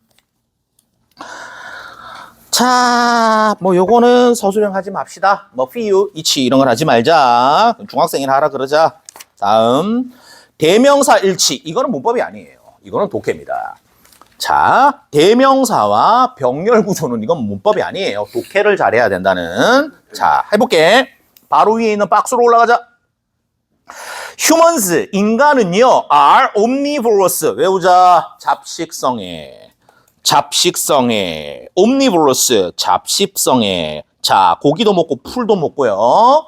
Speaker 1: 자, 뭐 요거는 서술형 하지 맙시다. 뭐 few, each 이런 걸 하지 말자. 중학생이나 하라 그러자. 다음 대명사 일치. 이거는 문법이 아니에요. 이거는 독해입니다. 자, 대명사와 병렬 구조는 이건 문법이 아니에요. 독해를 잘해야 된다는. 자, 해볼게. 바로 위에 있는 박스로 올라가자. humans, 인간은요, are omnivorous. 외우자. 잡식성에. omnivorous, 잡식성에. 자, 고기도 먹고 풀도 먹고요.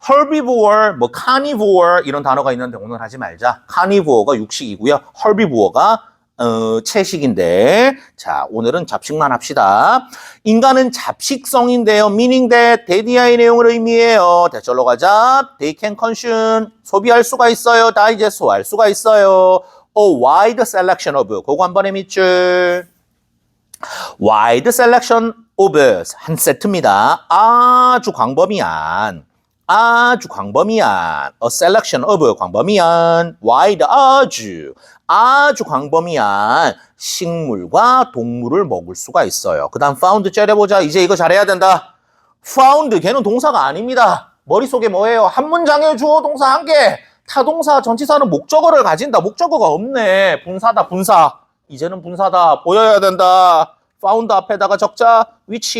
Speaker 1: herbivore, 뭐 carnivore 이런 단어가 있는데 오늘 하지 말자. carnivore가 육식이고요. herbivore가 채식인데, 자, 오늘은 잡식만 합시다. 인간은 잡식성인데요. meaning that, 대디아의 내용을 의미해요. 대절로 가자. They can consume, 소비할 수가 있어요. digest, 소화할 수가 있어요. A wide selection of, 그거 한 번에 밑줄. wide selection of, 한 세트입니다. 아주 광범위한. a selection of, 광범위한, wide, 아주 광범위한 식물과 동물을 먹을 수가 있어요. 그 다음 found 째려보자. 이제 이거 잘해야 된다. found, 걔는 동사가 아닙니다. 머릿속에 뭐예요? 한 문장에 주어 동사 한 개. 타동사, 전치사는 목적어를 가진다. 목적어가 없네. 분사다, 분사. 이제는 분사다. 보여야 된다. found 앞에다가 적자. which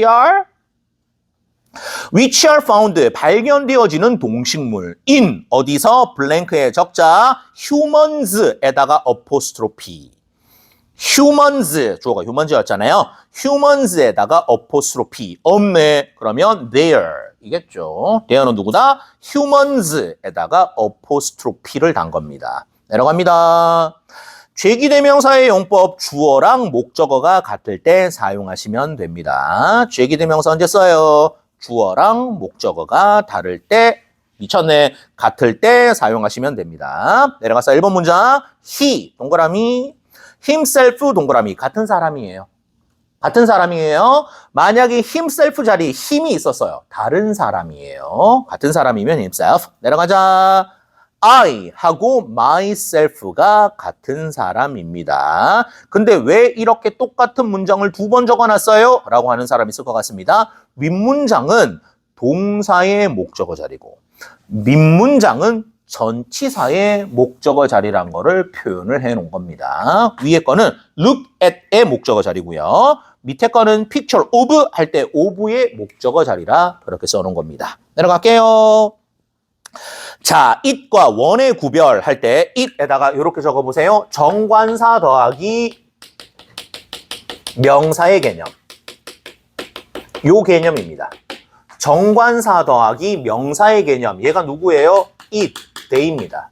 Speaker 1: are found, 발견되어지는 동식물. in, 어디서? 블랭크에 적자. humans에다가 apostrophe. humans, 주어가 humans였잖아요. humans에다가 apostrophe. 없네. 그러면 there. 이겠죠. there는 누구다? humans에다가 apostrophe를 단 겁니다. 내려갑니다. 죄기대명사의 용법, 주어랑 목적어가 같을 때 사용하시면 됩니다. 죄기대명사 언제 써요? 주어랑 목적어가 다를 때, 미쳤네, 같을 때 사용하시면 됩니다. 내려가서 1번 문장. he, 동그라미, himself, 동그라미. 같은 사람이에요. 같은 사람이에요. 만약에 himself 자리에 힘이 있었어요. 다른 사람이에요. 같은 사람이면 himself. 내려가자. I 하고 myself가 같은 사람입니다. 근데 왜 이렇게 똑같은 문장을 두 번 적어놨어요? 라고 하는 사람이 있을 것 같습니다. 윗문장은 동사의 목적어 자리고 밑문장은 전치사의 목적어 자리란 거를 표현을 해놓은 겁니다. 위에 거는 look at의 목적어 자리고요. 밑에 거는 picture of 할 때 of의 목적어 자리라 그렇게 써놓은 겁니다. 내려갈게요. 자, it과 one의 구별할 때 it에다가 이렇게 적어보세요. 정관사 더하기 명사의 개념. 요 개념입니다. 정관사 더하기 명사의 개념. 얘가 누구예요? it, they입니다.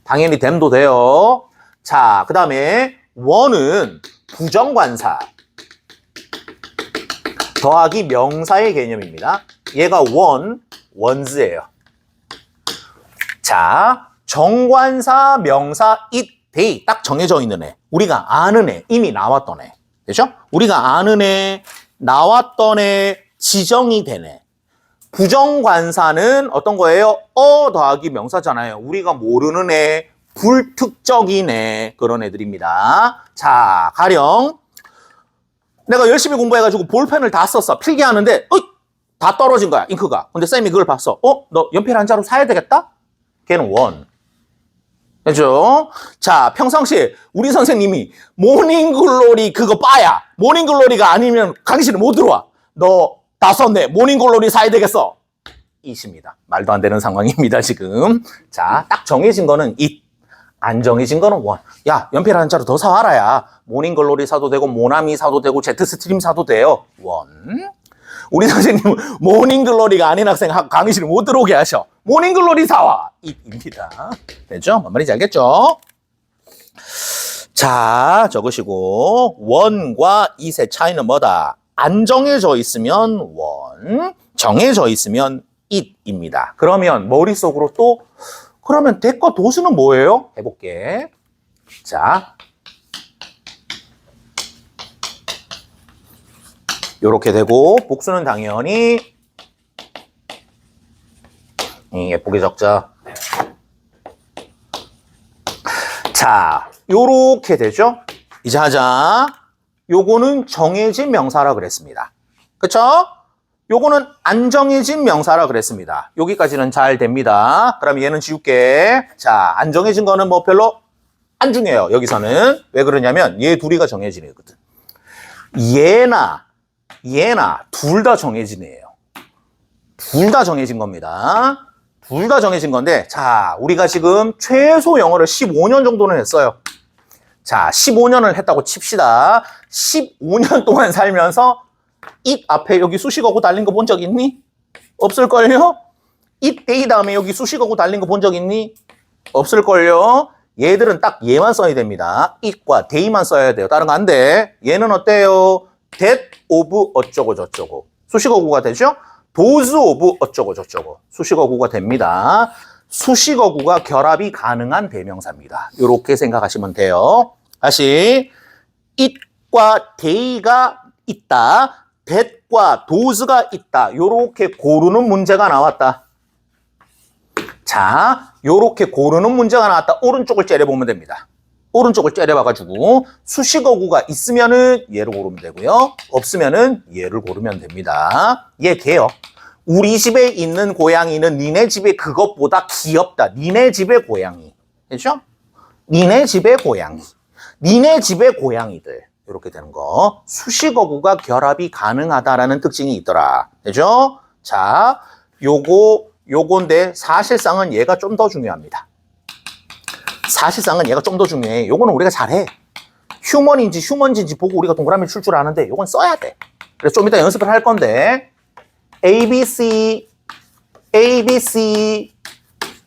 Speaker 1: 당연히 them도 돼요. 자, 그 다음에 one은 부정관사 더하기 명사의 개념입니다. 얘가 ones예요. 자, 정관사, 명사, it, they 딱 정해져 있는 애. 우리가 아는 애, 이미 나왔던 애. 되죠? 우리가 아는 애, 나왔던 애, 지정이 된 애. 부정관사는 어떤 거예요? 더하기 명사잖아요. 우리가 모르는 애, 불특적인 애, 그런 애들입니다. 자, 가령 내가 열심히 공부해가지고 볼펜을 다 썼어. 필기하는데 다 떨어진 거야, 잉크가. 근데 쌤이 그걸 봤어. 너 연필 한 자루 사야 되겠다? 걔는 one. 그죠? 자, 평상시에 우리 선생님이 모닝글로리 그거 빠야. 모닝글로리가 아니면 강의실에 못 들어와. 너 다 썼네. 모닝글로리 사야 되겠어. 이십니다. 말도 안 되는 상황입니다, 지금. 자, 딱 정해진 거는 it. 안 정해진 거는 one. 야, 연필 한 자루 더 사와라야. 모닝글로리 사도 되고, 모나미 사도 되고, 제트스트림 사도 돼요. one. 우리 선생님은 모닝글로리가 아닌 학생 강의실에 못 들어오게 하셔. 모닝글로리 사와. 입니다. 됐죠? 뭔 말인지 알겠죠? 자, 적으시고 one과 it의 차이는 뭐다? 안 정해져 있으면 one, 정해져 있으면 it입니다. 그러면 머릿속으로 또 그러면 대과 도수는 뭐예요? 해볼게. 자, 요렇게 되고 복수는 당연히 예쁘게 적자. 자, 요렇게 되죠. 이제 하자. 요거는 정해진 명사라 그랬습니다. 그쵸? 요거는 안 정해진 명사라 그랬습니다. 여기까지는 잘 됩니다. 그럼 얘는 지울게. 자, 안 정해진 거는 뭐 별로 안 중요해요. 여기서는. 왜 그러냐면 얘 둘이가 정해진 애거든. 얘나 둘 다 정해진 애예요. 둘 다 정해진 겁니다. 둘 다 정해진 건데, 자, 우리가 지금 최소 영어를 15년 정도는 했어요. 자, 15년을 했다고 칩시다. 15년 동안 살면서 it 앞에 여기 수식어구 달린 거 본 적 있니? 없을걸요? it day 다음에 여기 수식어구 달린 거 본 적 있니? 없을걸요? 얘들은 딱 얘만 써야 됩니다. it과 day만 써야 돼요. 다른 거 안 돼. 얘는 어때요? that of 어쩌고 저쩌고. 수식어구가 되죠? those of 어쩌고 저쩌고. 수식어구가 됩니다. 수식어구가 결합이 가능한 대명사입니다. 이렇게 생각하시면 돼요. 다시 it과 day가 있다. that과 those가 있다. 요렇게 고르는 문제가 나왔다. 자, 요렇게 고르는 문제가 나왔다. 오른쪽을 째려보면 됩니다. 오른쪽을 째려봐가지고 수식어구가 있으면은 얘를 고르면 되고요. 없으면은 얘를 고르면 됩니다. 얘 걔요. 우리 집에 있는 고양이는 니네 집에 그것보다 귀엽다. 니네 집의 고양이. 됐죠? 니네 집의 고양이. 니네 집의 고양이들. 이렇게 되는 거. 수식어구가 결합이 가능하다라는 특징이 있더라. 되죠? 자, 요건데 사실상은 얘가 좀 더 중요합니다. 사실상은 얘가 좀 더 중요해. 요거는 우리가 잘해. 휴먼인지 보고 우리가 동그라미 칠 줄 아는데 요건 써야 돼. 그래서 좀 이따 연습을 할 건데 ABC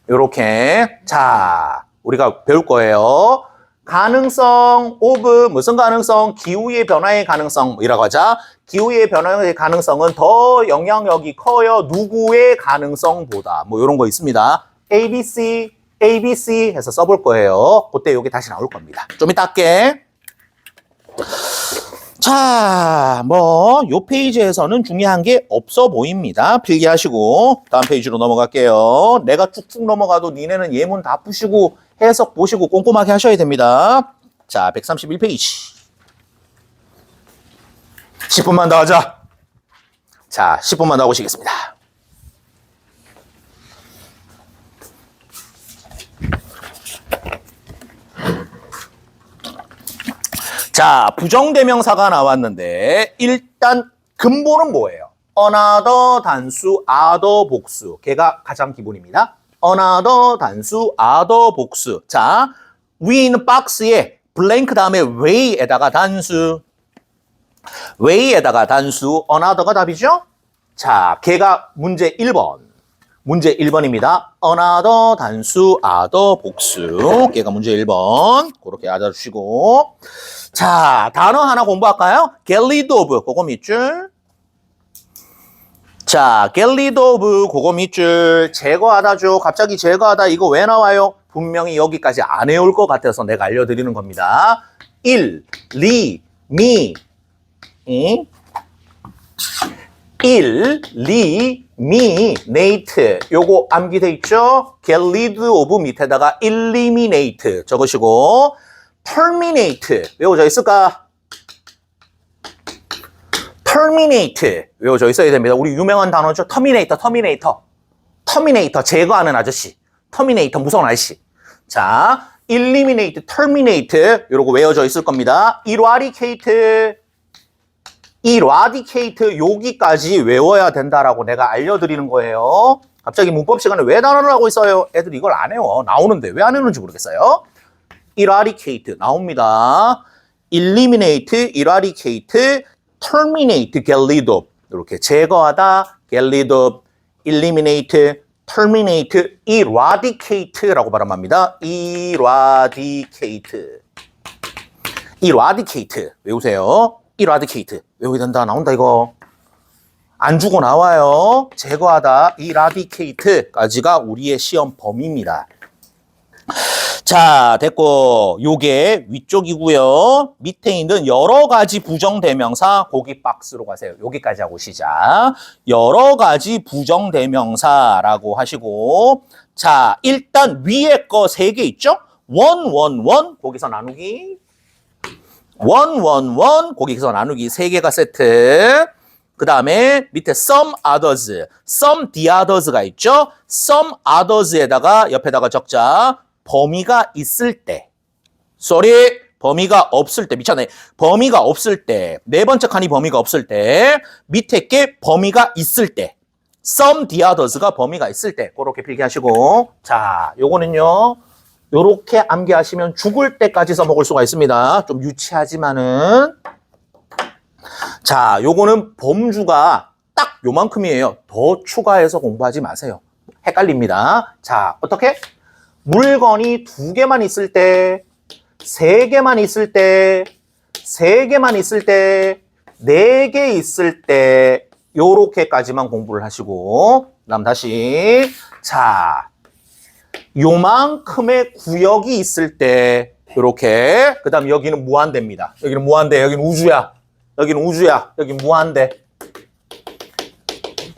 Speaker 1: 요렇게 자 우리가 배울 거예요. 가능성 of 무슨 가능성? 기후의 변화의 가능성 이라고 하자. 기후의 변화의 가능성은 더 영향력이 커요. 누구의 가능성보다 뭐 이런 거 있습니다. ABC 해서 써볼 거예요. 그때 여기 다시 나올 겁니다. 좀 이따 할게. 자, 뭐 요 페이지에서는 중요한 게 없어 보입니다. 필기하시고 다음 페이지로 넘어갈게요. 내가 쭉쭉 넘어가도 니네는 예문 다 푸시고 해석 보시고 꼼꼼하게 하셔야 됩니다. 자, 131페이지. 10분만 더 하자. 자, 10분만 더 하고 시겠습니다. 자, 부정대명사가 나왔는데 일단 근본은 뭐예요? another 단수, other 복수. 걔가 가장 기본입니다. another 단수, other 복수. 자, 위에 있는 박스에 blank 다음에 way에다가 단수. way에다가 단수, another가 답이죠? 자, 걔가 문제 1번. 문제 1번입니다. another 단수, other 복수. 걔가 문제 1번. 그렇게 알아주시고. 자, 단어 하나 공부할까요? get rid of, 그거 밑줄. 자, get rid of, 그거 밑줄. 제거하다죠. 갑자기 제거하다, 이거 왜 나와요? 분명히 여기까지 안 해올 것 같아서 내가 알려드리는 겁니다. eliminate. 요거 암기돼 있죠? get rid of 밑에다가 eliminate 적으시고 terminate 외워져 있을까? terminate 외워져 있어야 됩니다. 우리 유명한 단어죠. terminator 제거하는 아저씨. terminator 무서운 아저씨. 자, eliminate, terminate 요러고 외워져 있을 겁니다. eradicate 여기까지 외워야 된다라고 내가 알려드리는 거예요. 갑자기 문법 시간에 왜 단어를 하고 있어요? 애들 이걸 안 해요. 나오는데 왜 안 해오는지 모르겠어요. eradicate 나옵니다. eliminate, eradicate, terminate, get rid of 이렇게 제거하다, get rid of, eliminate, terminate, eradicate라고 발음합니다. eradicate 외우세요. eradicate 외워야 된다. 나온다 이거. 안 주고 나와요. 제거하다, eradicate까지가 우리의 시험 범위입니다. 자, 됐고 요게 위쪽이고요. 밑에 있는 여러 가지 부정대명사 거기 박스로 가세요. 여기까지 하고 시작. 여러 가지 부정대명사라고 하시고 자, 일단 위에 거 3개 있죠? one 거기서 나누기 거기서 나누기 3개가 세트. 그 다음에 밑에 some others, some the others가 있죠. some others에다가 옆에다가 적자 범위가 있을 때. sorry, 범위가 없을 때. 미쳤네. 범위가 없을 때. 네 번째 칸이 범위가 없을 때. 밑에 게 범위가 있을 때. some the others가 범위가 있을 때. 그렇게 필기하시고. 자, 요거는요. 요렇게 암기하시면 죽을 때까지 써먹을 수가 있습니다. 좀 유치하지만은. 자, 요거는 범주가 딱 요만큼이에요. 더 추가해서 공부하지 마세요. 헷갈립니다. 자, 어떻게? 물건이 2개만 있을 때, 3개만 있을 때, 3개만 있을 때, 4개 있을 때, 요렇게까지만 공부를 하시고, 그 다음 다시. 자, 요만큼의 구역이 있을 때, 요렇게. 그 다음 여기는 무한대입니다. 여기는 무한대, 여기는 우주야. 여기는 우주야. 여기 무한대.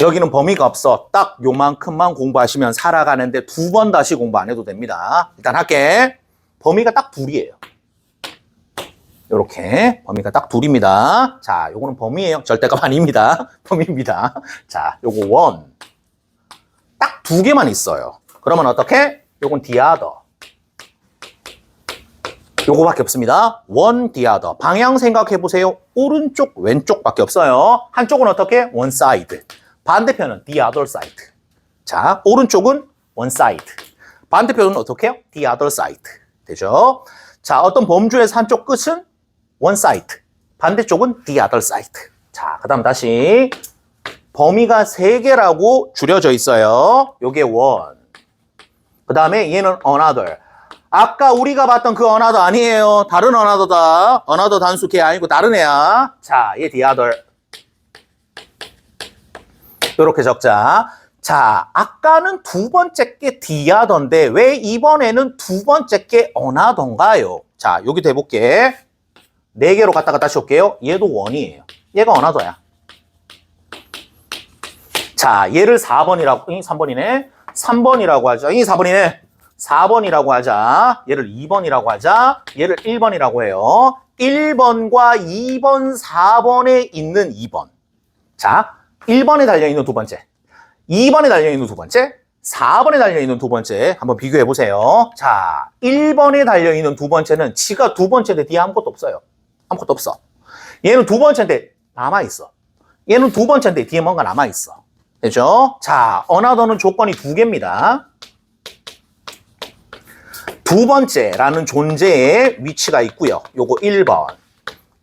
Speaker 1: 여기는 범위가 없어. 딱 요만큼만 공부하시면 살아가는데 2번 다시 공부 안 해도 됩니다. 일단 할게. 범위가 딱 2이에요. 요렇게 범위가 딱 2입니다. 자, 요거는 범위예요. 절대값 아닙니다. 범위입니다. 자, 요거 원. 딱 2개만 있어요. 그러면 어떻게? 요건 the other. 요거밖에 없습니다. one, the other. 방향 생각해 보세요. 오른쪽, 왼쪽밖에 없어요. 한쪽은 어떻게? one side. 반대편은 the other side. 자, 오른쪽은 one side. 반대편은 어떻게 해요? the other side. 되죠? 자, 어떤 범주에서 한쪽 끝은 one side. 반대쪽은 the other side. 자, 그 다음 다시. 범위가 3개라고 줄여져 있어요. 요게 one. 그 다음에 얘는 another. 아까 우리가 봤던 그 another 아니에요. 다른 another다. another 단수 걔 아니고 다른 애야. 자, 얘 the other. 요렇게 적자. 자, 아까는 2번째 게 the other인데 왜 이번에는 2번째 게 another인가요? 자, 여기도 해볼게. 4개로 갔다가 다시 올게요. 얘도 1이에요. 얘가 another야. 자, 얘를 4번이라고, 3번이네. 3번이라고 하자. 4번이네. 4번이라고 하자. 얘를 2번이라고 하자. 얘를 1번이라고 해요. 1번과 2번, 4번에 있는 2번. 자, 1번에 달려있는 2번째. 2번에 달려있는 2번째. 4번에 달려있는 2번째. 한번 비교해보세요. 자, 1번에 달려있는 2번째는 지가 2번째인데 뒤에 아무것도 없어요. 아무것도 없어. 얘는 2번째인데 남아있어. 얘는 2번째인데 뒤에 뭔가 남아있어. 되죠? 자, another는 조건이 2개입니다. 2번째라는 존재의 위치가 있고요. 요거 1번.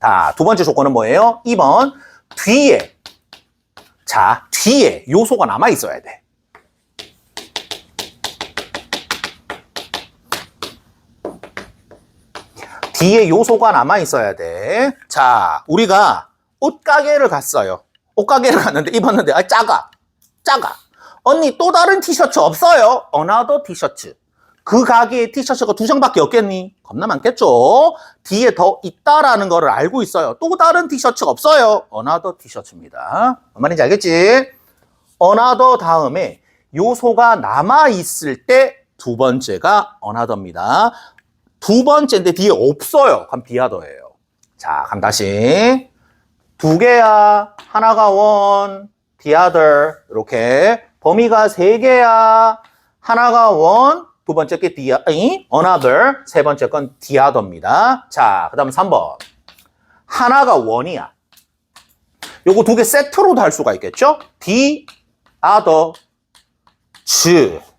Speaker 1: 자, 2번째 조건은 뭐예요? 2번. 뒤에. 자, 뒤에 요소가 남아있어야 돼. 뒤에 요소가 남아있어야 돼. 자, 우리가 옷가게를 갔어요. 옷가게를 갔는데 입었는데 작아. 언니 또 다른 티셔츠 없어요? another 티셔츠. 그 가게에 티셔츠가 2장밖에 없겠니? 겁나 많겠죠? 뒤에 더 있다라는 거를 알고 있어요. 또 다른 티셔츠가 없어요. another 티셔츠입니다. 뭔 말인지 알겠지? another 다음에 요소가 남아있을 때 2번째가 another입니다. 2번째인데 뒤에 없어요. 그럼 the other예요. 자, 그럼 다시 2개야. 하나가 one, the other. 이렇게 범위가 3개야. 하나가 one, 2번째 게 the, another, 3번째 건 the other입니다. 자, 그 다음 3번. 하나가 one이야. 요거 2개 세트로도 할 수가 있겠죠? the other,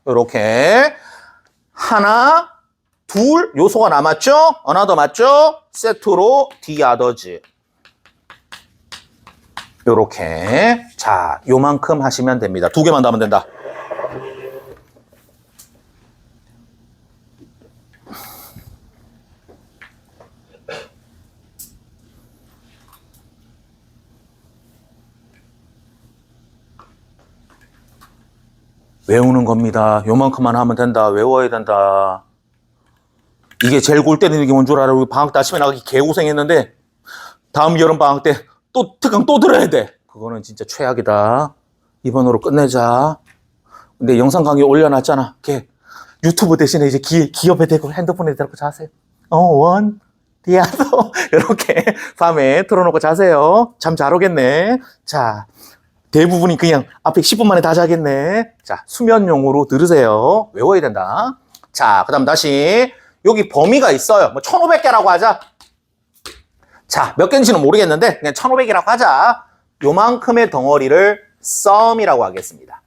Speaker 1: 이렇게 하나, 둘 요소가 남았죠? another 맞죠? 세트로 the others. 요렇게. 자, 요만큼 하시면 됩니다. 2개만 더 하면 된다. 외우는 겁니다. 요만큼만 하면 된다. 외워야 된다. 이게 제일 골 때리는 게 뭔 줄 알아? 우리 방학 때 아침에 나가기 개고생했는데 다음 여름 방학 때 또 특강 또 들어야 돼. 그거는 진짜 최악이다. 이번으로 끝내자. 근데 영상 강의 올려놨잖아. 걔 유튜브 대신에 이제 기업에 대고 핸드폰에 대고 자세요. one, the other. 이렇게 밤에 틀어놓고 자세요. 잠 잘 오겠네. 자, 대부분이 그냥 앞에 10분 만에 다 자겠네. 자, 수면용으로 들으세요. 외워야 된다. 자, 그 다음 다시 여기 범위가 있어요. 뭐 1500개라고 하자. 자, 몇 개인지는 모르겠는데 그냥 1500이라고 하자. 요만큼의 덩어리를 썸이라고 하겠습니다.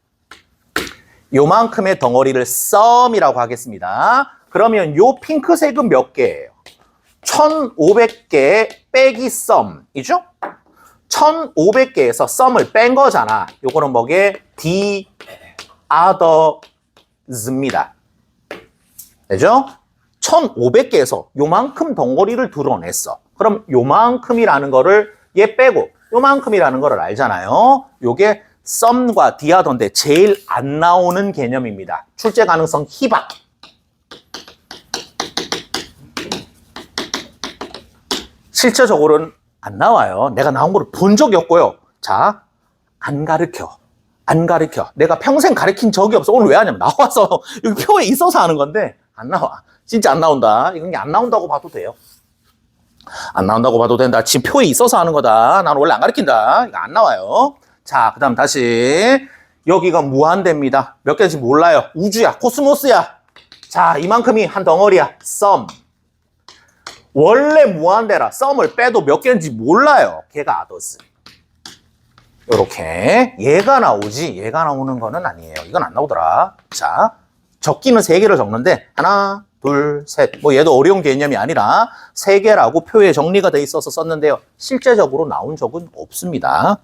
Speaker 1: 요만큼의 덩어리를 썸이라고 하겠습니다. 그러면 요 핑크색은 몇 개예요? 1500개 빼기 썸이죠? 1500개에서 썸을 뺀 거잖아. 요거는 뭐게? the others입니다. 되죠? 1500개에서 요만큼 덩어리를 드러냈어. 그럼 요만큼이라는 거를 얘 빼고 요만큼이라는 거를 알잖아요. 요게 썸과 the other인데 제일 안 나오는 개념입니다. 출제 가능성 희박. 실제적으로는 안 나와요. 내가 나온 거를 본 적이 없고요. 자, 안 가르쳐. 안 가르쳐. 내가 평생 가르친 적이 없어. 오늘 왜 하냐면 나와서 여기 표에 있어서 하는 건데 안 나와. 진짜 안 나온다. 이건 안 나온다고 봐도 돼요. 안 나온다고 봐도 된다. 지금 표에 있어서 하는 거다. 나는 원래 안 가르친다. 이거 안 나와요. 자, 그 다음 다시 여기가 무한대입니다. 몇 개인지 몰라요. 우주야. 코스모스야. 자, 이만큼이 한 덩어리야. 썸. 원래 무한대라 썸을 빼도 몇 개인지 몰라요. 걔가 아더스. 요렇게 얘가 나오지 얘가 나오는 거는 아니에요. 이건 안 나오더라. 자, 적기는 3개를 적는데 하나, 둘, 셋. 뭐 얘도 어려운 개념이 아니라 3개라고 표에 정리가 돼 있어서 썼는데요. 실제적으로 나온 적은 없습니다.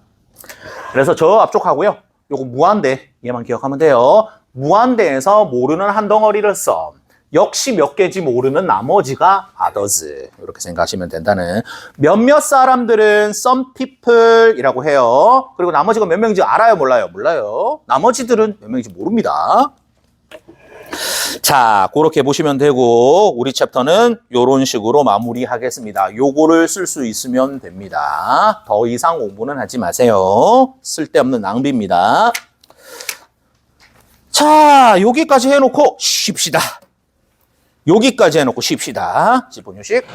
Speaker 1: 그래서 저 앞쪽하고요. 요거 무한대 얘만 기억하면 돼요. 무한대에서 모르는 한 덩어리를 썸. 역시 몇 개지 모르는 나머지가 others. 이렇게 생각하시면 된다는. 몇몇 사람들은 some people이라고 해요. 그리고 나머지가 몇 명인지 알아요, 몰라요? 몰라요. 나머지들은 몇 명인지 모릅니다. 자, 그렇게 보시면 되고 우리 챕터는 이런 식으로 마무리하겠습니다. 요거를 쓸 수 있으면 됩니다. 더 이상 공부는 하지 마세요. 쓸데없는 낭비입니다. 자, 여기까지 해놓고 쉽시다. 여기까지 해놓고 쉽시다. 지분유식.